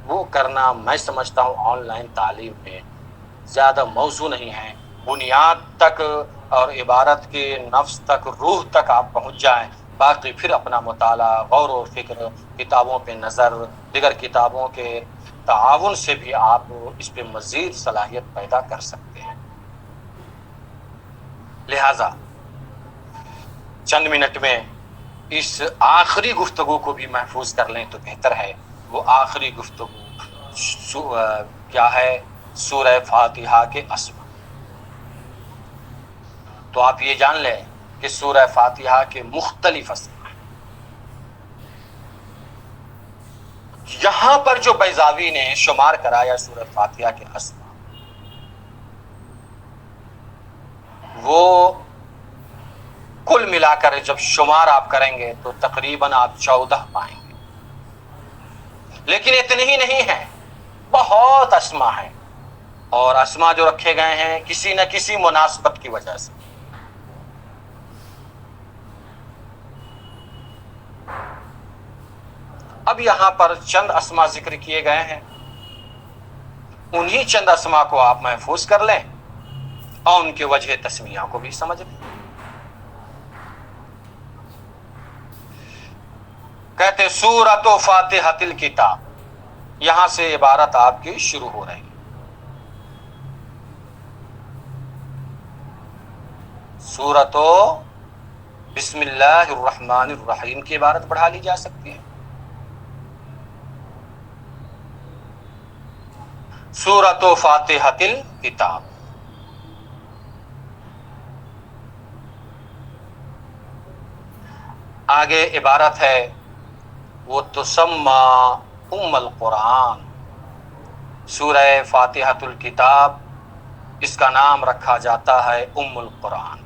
وہ کرنا میں سمجھتا ہوں آن لائن تعلیم میں زیادہ موضوع نہیں ہے. بنیاد تک اور عبارت کے نفس تک، روح تک آپ پہنچ جائیں، باقی پھر اپنا مطالعہ، غور و فکر، کتابوں پہ نظر، دیگر کتابوں کے تعاون سے بھی آپ اس پہ مزید صلاحیت پیدا کر سکتے ہیں. لہذا چند منٹ میں اس آخری گفتگو کو بھی محفوظ کر لیں تو بہتر ہے. وہ آخری گفتگو کیا ہے؟ سورہ فاتحہ کے اسما. تو آپ یہ جان لیں کہ سورہ فاتحہ کے مختلف اسما ہیں. یہاں پر جو بیضاوی نے شمار کرایا سورہ فاتحہ کے اسما، وہ کل ملا کر جب شمار آپ کریں گے تو تقریباً آپ 14 پائیں گے. لیکن اتنے ہی نہیں ہیں، بہت اسما ہیں، اور اسما جو رکھے گئے ہیں کسی نہ کسی مناسبت کی وجہ سے. اب یہاں پر چند اسما ذکر کیے گئے ہیں، انہی چند اسما کو آپ محفوظ کر لیں اور ان کے وجہ تسمیہ کو بھی سمجھ لیں. کہتے سورۃ فاتحۃ الکتاب، یہاں سے عبارت آپ کی شروع ہو رہی ہے. سورۃ بسم اللہ الرحمن الرحیم کی عبارت پڑھا لی جا سکتی ہے. سورۃ فاتحۃ الکتاب. آگے عبارت ہے وہ تسمى ام القرآن. سورہ فاتحۃ الکتاب، اس کا نام رکھا جاتا ہے ام القرآن.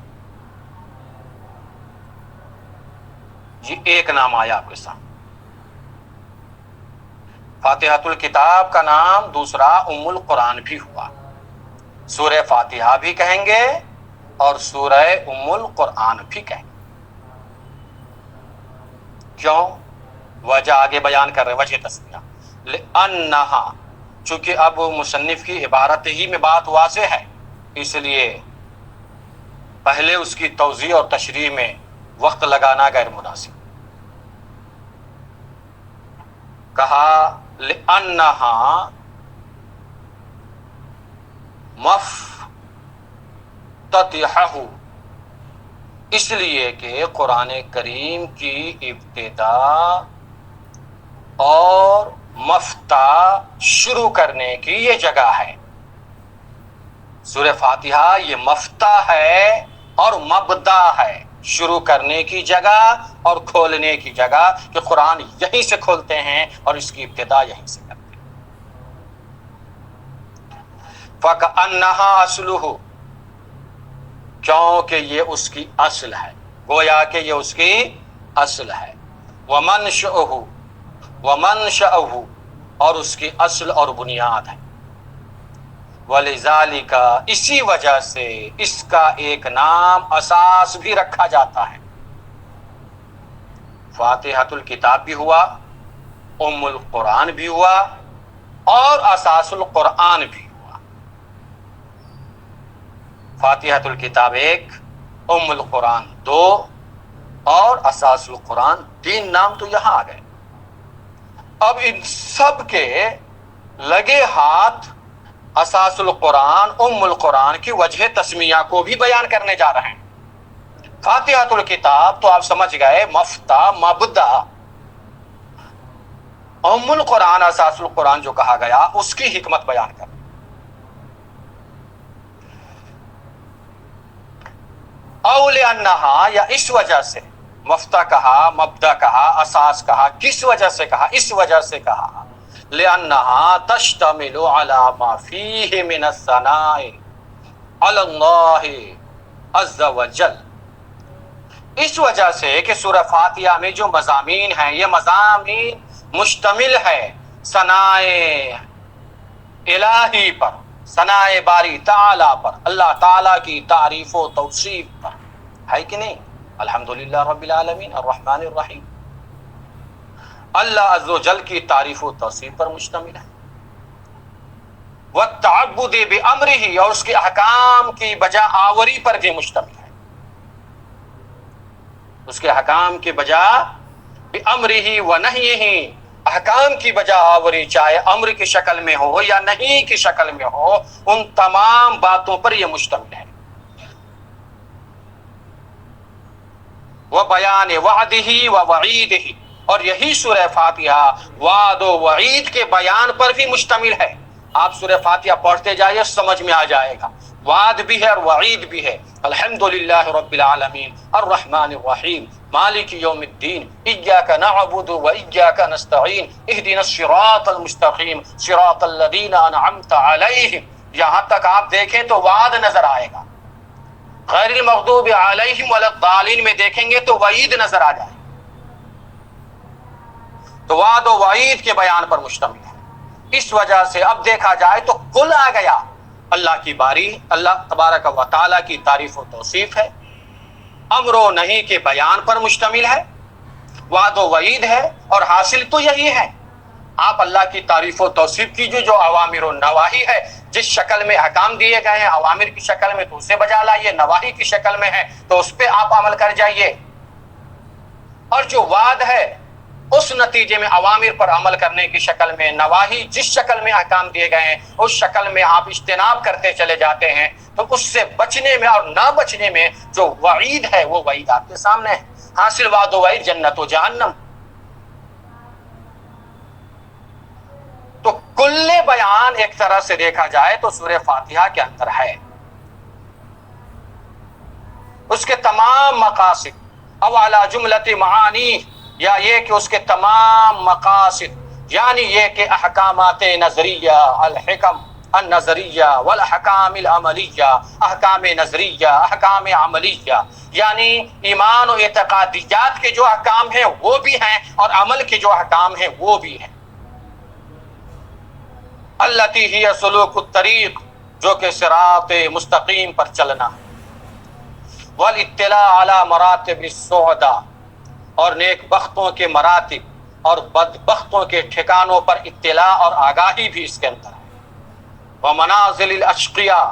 یہ ایک نام آیا آپ کے سامنے. فاتحۃ الکتاب کا نام دوسرا ام القرآن بھی ہوا. سورہ فاتحہ بھی کہیں گے اور سورہ ام القرآن بھی کہیں گے. کیوں؟ وجہ آگے بیان کر رہے، وجہ تسمیہ. لأنہا، چونکہ اب مصنف کی عبارت ہی میں بات واضح ہے، اس لیے پہلے اس کی توضیح اور تشریح میں وقت لگانا غیر مناسب. کہا لأنہا مفتتحہ، اس لیے کہ قرآن کریم کی ابتدا اور مفتاح شروع کرنے کی یہ جگہ ہے. سورہ فاتحہ یہ مفتاح ہے اور مبدا ہے، شروع کرنے کی جگہ اور کھولنے کی جگہ، کہ قرآن یہیں سے کھولتے ہیں اور اس کی ابتدا یہیں سے کرتے ہیں. فَكَأَنَّهَا أَصْلُهُ، کیونکہ یہ اس کی اصل ہے، گویا کہ یہ اس کی اصل ہے. وَمَنشَأُهُ، اور اس کی اصل اور بنیاد ہے. وَلِذَالِكَ، اسی وجہ سے اس کا ایک نام اساس بھی رکھا جاتا ہے. فاتحۃ الکتاب بھی ہوا، ام القرآن بھی ہوا، اور اساس القرآن بھی ہوا. فاتحۃ الکتاب 1، ام القرآن 2، اور اساس القرآن 3 نام تو یہاں آ گئے. اب ان سب کے لگے ہاتھ اساس القرآن ام القرآن کی وجہ تسمیہ کو بھی بیان کرنے جا رہے ہیں. فاتحۃ الکتاب تو آپ سمجھ گئے مفتہ مبدا، ام القرآن اساس القرآن جو کہا گیا اس کی حکمت بیان کر، او لانہا یا اس وجہ سے، مفتہ کہا، مبدا کہا، اساس کہا، کس وجہ سے کہا؟ اس وجہ سے کہا لانہا تشتمل علی ما فیہ من الثناء علی اللہ عز وجل، اس وجہ سے کہ سورہ فاتحہ میں جو مضامین ہیں یہ مضامین مشتمل ہے ثناء الہی پر، ثناء باری تعالی پر، اللہ تعالی کی تعریف و توصیف پر، ہے کہ نہیں؟ الحمدللہ رب العالمین الرحمن الرحیم، اللہ عز و جل کی تعریف و توصیف پر مشتمل ہے، والتعبد بامرہ، اور اس کے احکام کی بجا آوری پر بھی مشتمل ہے، اس کے احکام کی بجا بامرہ و نہیہ، احکام کی بجا آوری چاہے امر کی شکل میں ہو یا نہیں کی شکل میں ہو، ان تمام باتوں پر یہ مشتمل ہے، وبیان وعدہ و وعیدہ، اور یہی سورہ فاتحہ وعد و وعید کے بیان پر بھی مشتمل ہے۔ آپ سورہ فاتحہ پڑھتے جائیے سمجھ میں آ جائے گا، وعد بھی ہے اور وعید بھی ہے۔ الحمدللہ رب العالمین الرحمن الرحیم مالک یوم الدین ایاک نعبد و ایاک نستعین اہدنا الصراط المستقیم صراط الذین انعمت علیہم، یہاں تک آپ دیکھیں تو وعد نظر آئے گا، غیر المغضوب علیہم ولا الضالین میں دیکھیں گے تو وعید نظر آ جائے گا، تو وعد و وعید کے بیان پر مشتمل ہے۔ اس وجہ سے اب دیکھا جائے تو کل آ گیا، اللہ کی باری، اللہ تبارک و تعالی کی تعریف و توصیف ہے، امر و نہی کے بیان پر مشتمل ہے، وعد و وعید ہے، اور حاصل تو یہی ہے۔ آپ اللہ کی تعریف و توصیف کی جو اوامر و نواہی ہے، جس شکل میں احکام دیے گئے ہیں اوامر کی شکل میں تو اسے بجا لائیے، نواہی کی شکل میں ہے تو اس پہ آپ عمل کر جائیے، اور جو وعد ہے اس نتیجے میں اوامر پر عمل کرنے کی شکل میں، نواہی جس شکل میں احکام دیے گئے ہیں اس شکل میں آپ اجتناب کرتے چلے جاتے ہیں، تو اس سے بچنے میں اور نہ بچنے میں جو وعید ہے وہ وعید آپ کے سامنے ہے، حاصل وعد و وعید جنت و جہنم۔ تو کل بیان ایک طرح سے دیکھا جائے تو سورہ فاتحہ کے اندر ہے، اس کے تمام مقاصد او اعلی جملت معانی، یا یہ کہ اس کے تمام مقاصد، یعنی یہ کہ احکامات نظریہ، الحکم النظریہ والاحکام العملیہ، احکام نظریہ، احکام عملیہ، یعنی ایمان و اعتقادیات کے جو احکام ہیں وہ بھی ہیں اور عمل کے جو احکام ہیں وہ بھی ہیں، التی ہی سلوک الطریق، جو کہ صراط مستقیم پر چلنا ہے، والاطلاع علی مراتب السعداء، اور نیک بختوں کے مراتب اور بدبختوں کے ٹھکانوں پر اطلاع اور آگاہی بھی اس کے اندر ہے، ومنازل الاشقیاء،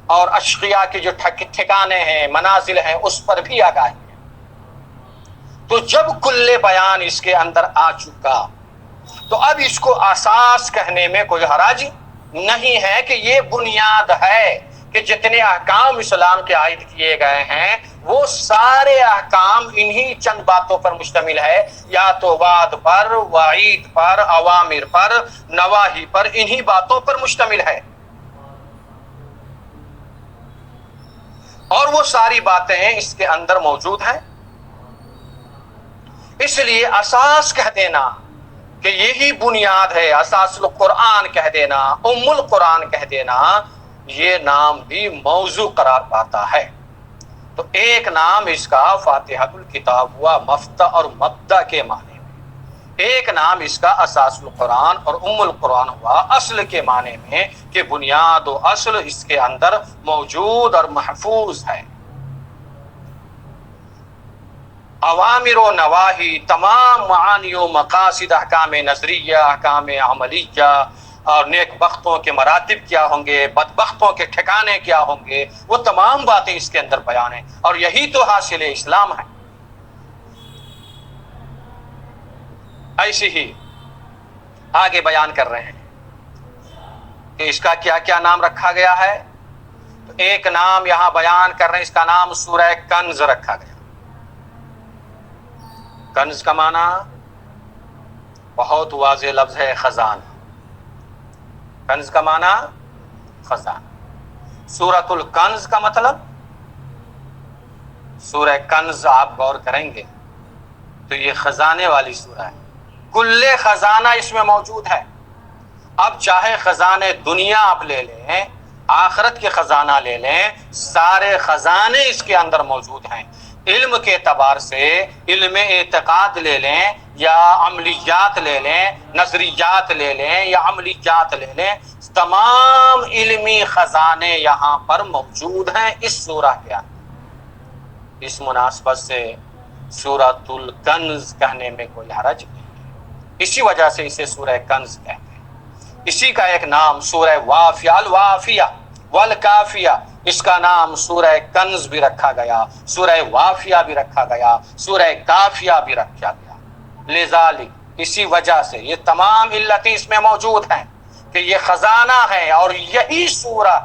اور اشقیاء کے جو ٹھکانے ہیں، منازل ہیں، اس پر بھی آگاہی ہے۔ تو جب کل بیان اس کے اندر آ چکا تو اب اس کو اساس کہنے میں کوئی حرج نہیں ہے کہ یہ بنیاد ہے کہ جتنے احکام اسلام کے عائد کیے گئے ہیں وہ سارے احکام انہی چند باتوں پر مشتمل ہے، یا تو وعد پر، وعید پر، اوامر پر، نواہی پر، انہی باتوں پر مشتمل ہے، اور وہ ساری باتیں اس کے اندر موجود ہیں۔ اس لیے اساس کہہ دینا کہ یہی بنیاد ہے، اساس القرآن کہہ دینا، ام القرآن کہہ دینا، یہ نام بھی موضوع قرار پاتا ہے۔ تو ایک نام اس کا فاتحۃ الکتاب ہوا مفتح اور مبدا کے معنی میں، ایک نام اس کا اساس القرآن اور ام القرآن ہوا اصل کے معنی میں، کہ بنیاد و اصل اس کے اندر موجود اور محفوظ ہے۔ اوامر و نواہی، تمام معانی و مقاصد، احکام نظریہ، احکام عملیہ، اور نیک بختوں کے مراتب کیا ہوں گے، بدبختوں کے ٹھکانے کیا ہوں گے، وہ تمام باتیں اس کے اندر بیان ہیں، اور یہی تو حاصل اسلام ہے۔ ایسے ہی آگے بیان کر رہے ہیں کہ اس کا کیا کیا نام رکھا گیا ہے۔ ایک نام یہاں بیان کر رہے ہیں، اس کا نام سورہ کنز رکھا گیا۔ کنز کا معنی بہت واضح لفظ ہے، خزانہ۔ کنز کا معنی خزانہ۔ سورۃ الکنز کا مطلب، سورہ کنز آپ غور کریں گے تو یہ خزانے والی سورہ ہے، کل خزانہ اس میں موجود ہے۔ اب چاہے خزانے دنیا آپ لے لیں، آخرت کے خزانہ لے لیں، سارے خزانے اس کے اندر موجود ہیں۔ علم کے اعتبار سے علم اعتقاد لے لیں یا عملیات لے لیں، نظریات لے لیں یا عملیات لے لیں، تمام علمی خزانے یہاں پر موجود ہیں اس سورہ کے اندر۔ اس مناسبت سے سورۃ الکنز کہنے میں کوئی حرج نہیں ہے، اسی وجہ سے اسے سورہ کنز کہتے ہیں۔ اسی کا ایک نام سورہ وافیہ، الوافیہ والکافیہ، اس کا نام سورہ کنز بھی رکھا گیا، سورہ وافیہ بھی رکھا گیا، سورہ کافیہ بھی رکھا گیا۔ لذالک، اسی وجہ سے یہ تمام علتیں اس میں موجود ہیں کہ یہ خزانہ ہے، اور یہی سورہ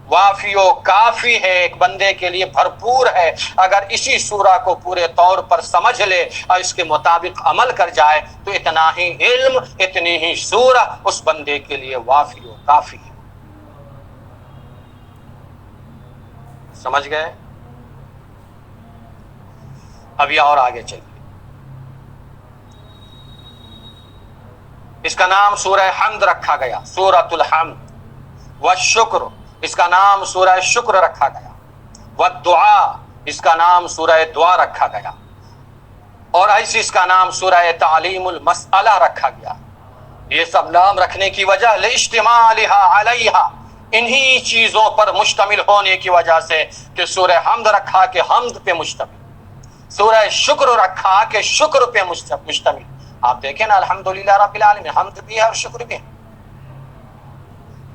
وافی و کافی ہے، ایک بندے کے لیے بھرپور ہے۔ اگر اسی سورہ کو پورے طور پر سمجھ لے اور اس کے مطابق عمل کر جائے تو اتنا ہی علم، اتنی ہی سورہ اس بندے کے لیے وافی و کافی ہے۔ سمجھ گئے؟ اب یہ اور آگے چلیے، اس کا نام سورہ حمد رکھا گیا، سورۃ الحمد۔ والشکر، اس کا نام سورہ شکر رکھا گیا۔ والدعاء، اس کا نام سورہ دعا رکھا گیا۔ اور ایسے اس کا نام سورہ تعلیم المسئلہ رکھا گیا۔ یہ سب نام رکھنے کی وجہ لاجتماعہا علیہا، انہی چیزوں پر مشتمل ہونے کی وجہ سے کہ سورہ حمد رکھا کہ حمد پہ مشتمل، سورہ شکر رکھا کہ شکر پہ مشتمل۔ آپ دیکھیں نا، الحمدللہ رب العالمین، حمد بھی ہے اور شکر بھی ہے۔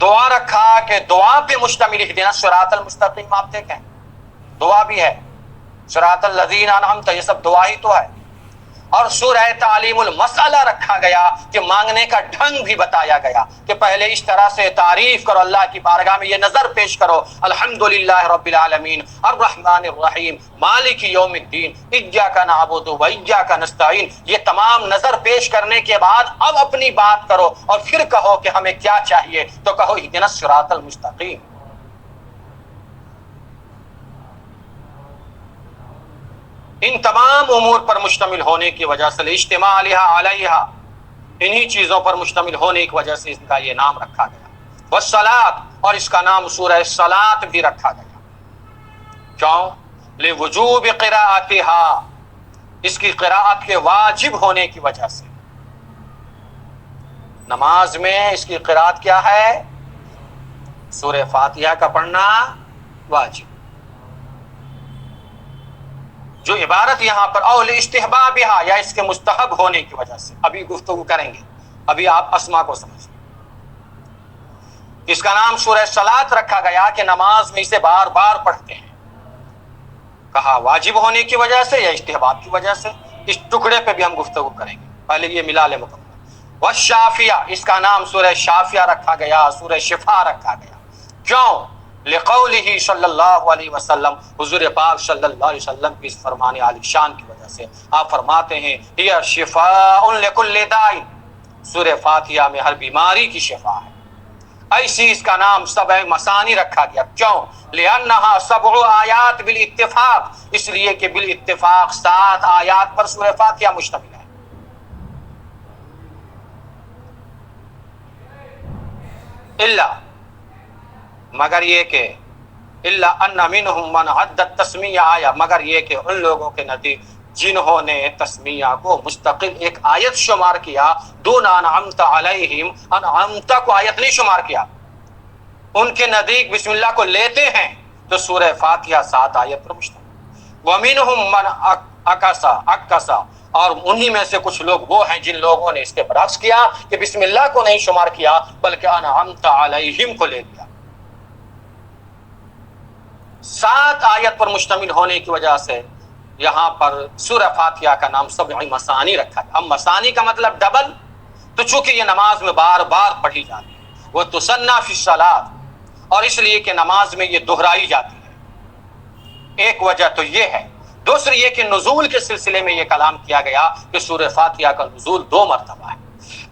دعا رکھا کہ دعا پہ مشتمل، اہدنا الصراط المستقیم، آپ دیکھیں دعا بھی ہے، صراط الذین انعمت، یہ سب دعا ہی تو ہے۔ اور سورہ تعلیم المسئلہ رکھا گیا کہ مانگنے کا ڈھنگ بھی بتایا گیا کہ پہلے اس طرح سے تعریف کرو، اللہ کی بارگاہ میں یہ نظر پیش کرو، الحمدللہ رب العالمین الرحمن الرحیم مالک یوم الدین ایاک نعبد و ایاک نستعین۔ یہ تمام نظر پیش کرنے کے بعد اب اپنی بات کرو اور پھر کہو کہ ہمیں کیا چاہیے، تو کہو اہدنا الصراط المستقیم۔ ان تمام امور پر مشتمل ہونے کی وجہ سے اجتماع علیہا، انہی چیزوں پر مشتمل ہونے کی وجہ سے اس کا یہ نام رکھا گیا۔ والصلاۃ، اور اس کا نام سورہ صلاۃ بھی رکھا گیا۔ کیوں؟ لوجوب قراءتھا، اس کی قراءت کے واجب ہونے کی وجہ سے۔ نماز میں اس کی قراءت کیا ہے؟ سورہ فاتحہ کا پڑھنا واجب۔ جو عبارت یہاں پر اول استحبابہا، یا اس کے مستحب ہونے کی وجہ سے، ابھی گفتگو کریں گے، ابھی آپ اسما کو سمجھیں۔ اس کا نام سورہ صلاۃ رکھا گیا کہ نماز میں اسے بار بار پڑھتے ہیں۔ کہا واجب ہونے کی وجہ سے یا استحباب کی وجہ سے، اس ٹکڑے پہ بھی ہم گفتگو کریں گے، پہلے یہ ملا لے مکمل۔ والشافیہ، اس کا نام سورہ شافیہ رکھا گیا، سورہ شفا رکھا گیا۔ کیوں؟ لقولہ صلی اللہ علیہ وسلم، حضور پاک صلی اللہ علیہ وسلم کی اس فرمان عالی شان کی وجہ سے آپ فرماتے ہیں ہی شفاء لکل داء، سورہ فاتحہ میں ہر بیماری کی شفا ہے۔ ایسی اس کا نام سبع مثانی رکھا گیا۔ کیوں؟ لأنہا سبع آیات بالاتفاق، اس لیے کہ بالاتفاق 7 آیات پر سورہ فاتحہ مشتمل ہے۔ الا، مگر یہ کہ الا ان منہم من عد التسمیہ آیا، مگر یہ کہ ان لوگوں کے نزدیک جنہوں نے تسمیہ کو مستقل ایک آیت شمار کیا، دون انعمت علیہم، انعمت کو آیت نہیں شمار کیا، ان کے نزدیک بسم اللہ کو لیتے ہیں تو سورہ فاتحہ 7 آیت پر مشتمل۔ ومنہم من اکسا، اور انہی میں سے کچھ لوگ وہ ہیں جن لوگوں نے اس کے برعکس کیا کہ بسم اللہ کو نہیں شمار کیا بلکہ انعمت علیہم کو لے لیا۔ 7 آیت پر مشتمل ہونے کی وجہ سے یہاں پر سورہ فاتحہ کا نام سبع مثانی رکھا ہے۔ اب مثانی کا مطلب ڈبل، تو چونکہ یہ نماز میں بار بار پڑھی جاتی ہے، وہ تسنیٰ فی الصلاۃ، اور اس لیے کہ نماز میں یہ دہرائی جاتی ہے، ایک وجہ تو یہ ہے۔ دوسری یہ کہ نزول کے سلسلے میں یہ کلام کیا گیا کہ سورہ فاتحہ کا نزول 2 مرتبہ ہے۔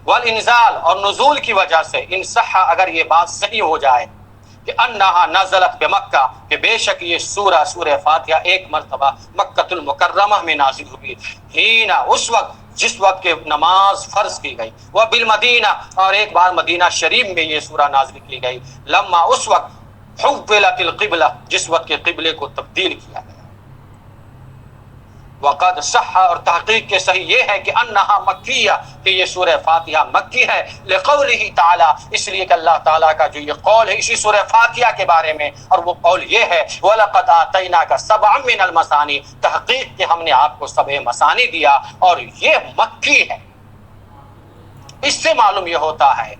والانزال، اور نزول کی وجہ سے ان صح، اگر یہ بات صحیح ہو جائے کہ انہا نزلت بمکہ، کہ بے شک یہ سورہ فاتحہ 1 مرتبہ مکۃ المکرمہ میں نازل ہوئی، ہینا، اس وقت جس وقت کہ نماز فرض کی گئی، وہ بالمدینہ، اور ایک بار مدینہ شریف میں یہ سورہ نازل کی گئی، لما، اس وقت حولت القبلہ، جس وقت کے قبلے کو تبدیل کیا گیا۔ وقد صح، اور تحقیق کے صحیح یہ ہے کہ انہا مکیہ، کہ یہ سورہ فاتحہ مکی ہے، لقولہ تعالی، اس لیے کہ اللہ تعالیٰ کا جو یہ قول ہے اسی سورہ فاتحہ کے بارے میں، اور وہ قول یہ ہے وَلَقَدْ آتَيْنَاكَ سَبْعًا مِّنَ الْمَثَانِي، تحقیق کہ ہم نے آپ کو 7 مثانی دیا، اور یہ مکی ہے۔ اس سے معلوم یہ ہوتا ہے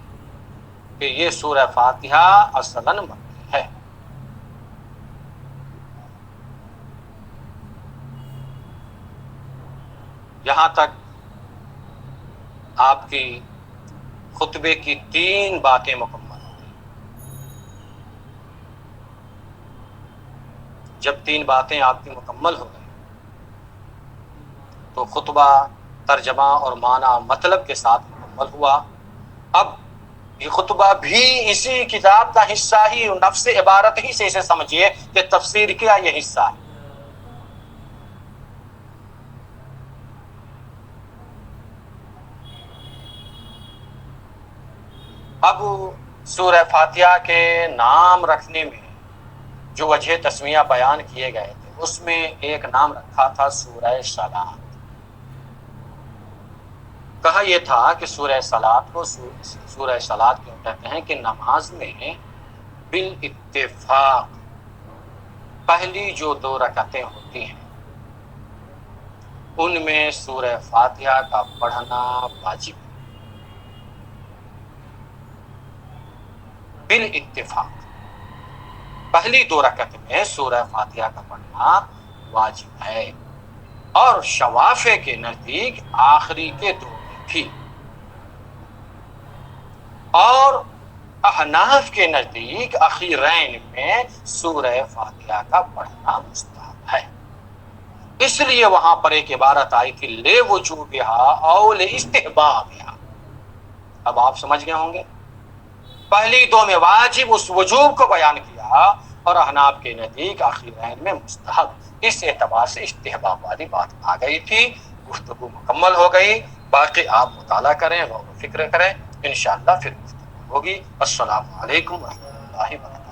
کہ یہ سورہ فاتحہ اصلاً مکی ہے۔ یہاں تک آپ کی خطبے کی 3 باتیں مکمل ہو گئی۔ جب 3 باتیں آپ کی مکمل ہو گئی تو خطبہ ترجمہ اور معنی مطلب کے ساتھ مکمل ہوا۔ اب یہ خطبہ بھی اسی کتاب کا حصہ ہی، نفس عبارت ہی سے اسے سمجھیے کہ تفسیر کیا یہ حصہ ہے۔ اب سورہ فاتحہ کے نام رکھنے میں جو وجہ تسمیہ بیان کیے گئے تھے، اس میں ایک نام رکھا تھا سورہ صلاۃ۔ کہا یہ تھا کہ سورہ صلاۃ کو سورہ صلاۃ کیوں کہتے ہیں کہ نماز میں بالاتفاق پہلی جو 2 رکعتیں ہوتی ہیں ان میں سورہ فاتحہ کا پڑھنا واجب ہے، بالاتفاق پہلی 2 رکعت میں سورہ فاتحہ کا پڑھنا واجب ہے، اور شوافع کے نزدیک آخری کے 2 میں بھی، اور احناف کے نزدیک اخیرین میں سورہ فاتحہ کا پڑھنا مستحب ہے۔ اس لیے وہاں پر ایک عبارت آئی تھی لے وجوبہا او لے استحبابہا۔ اب آپ سمجھ گئے ہوں گے، پہلی 2 میں واجب، اس وجوب کو بیان کیا، اور احناف کے نزدیک آخرین میں مستحب۔ اس اعتبار سے استحباب والی بات آ گئی تھی، گفتگو مکمل ہو گئی۔ باقی آپ مطالعہ کریں، غور و فکر کریں، انشاءاللہ پھر گفتگو ہوگی۔ السلام علیکم ورحمۃ اللہ وبرکاتہ۔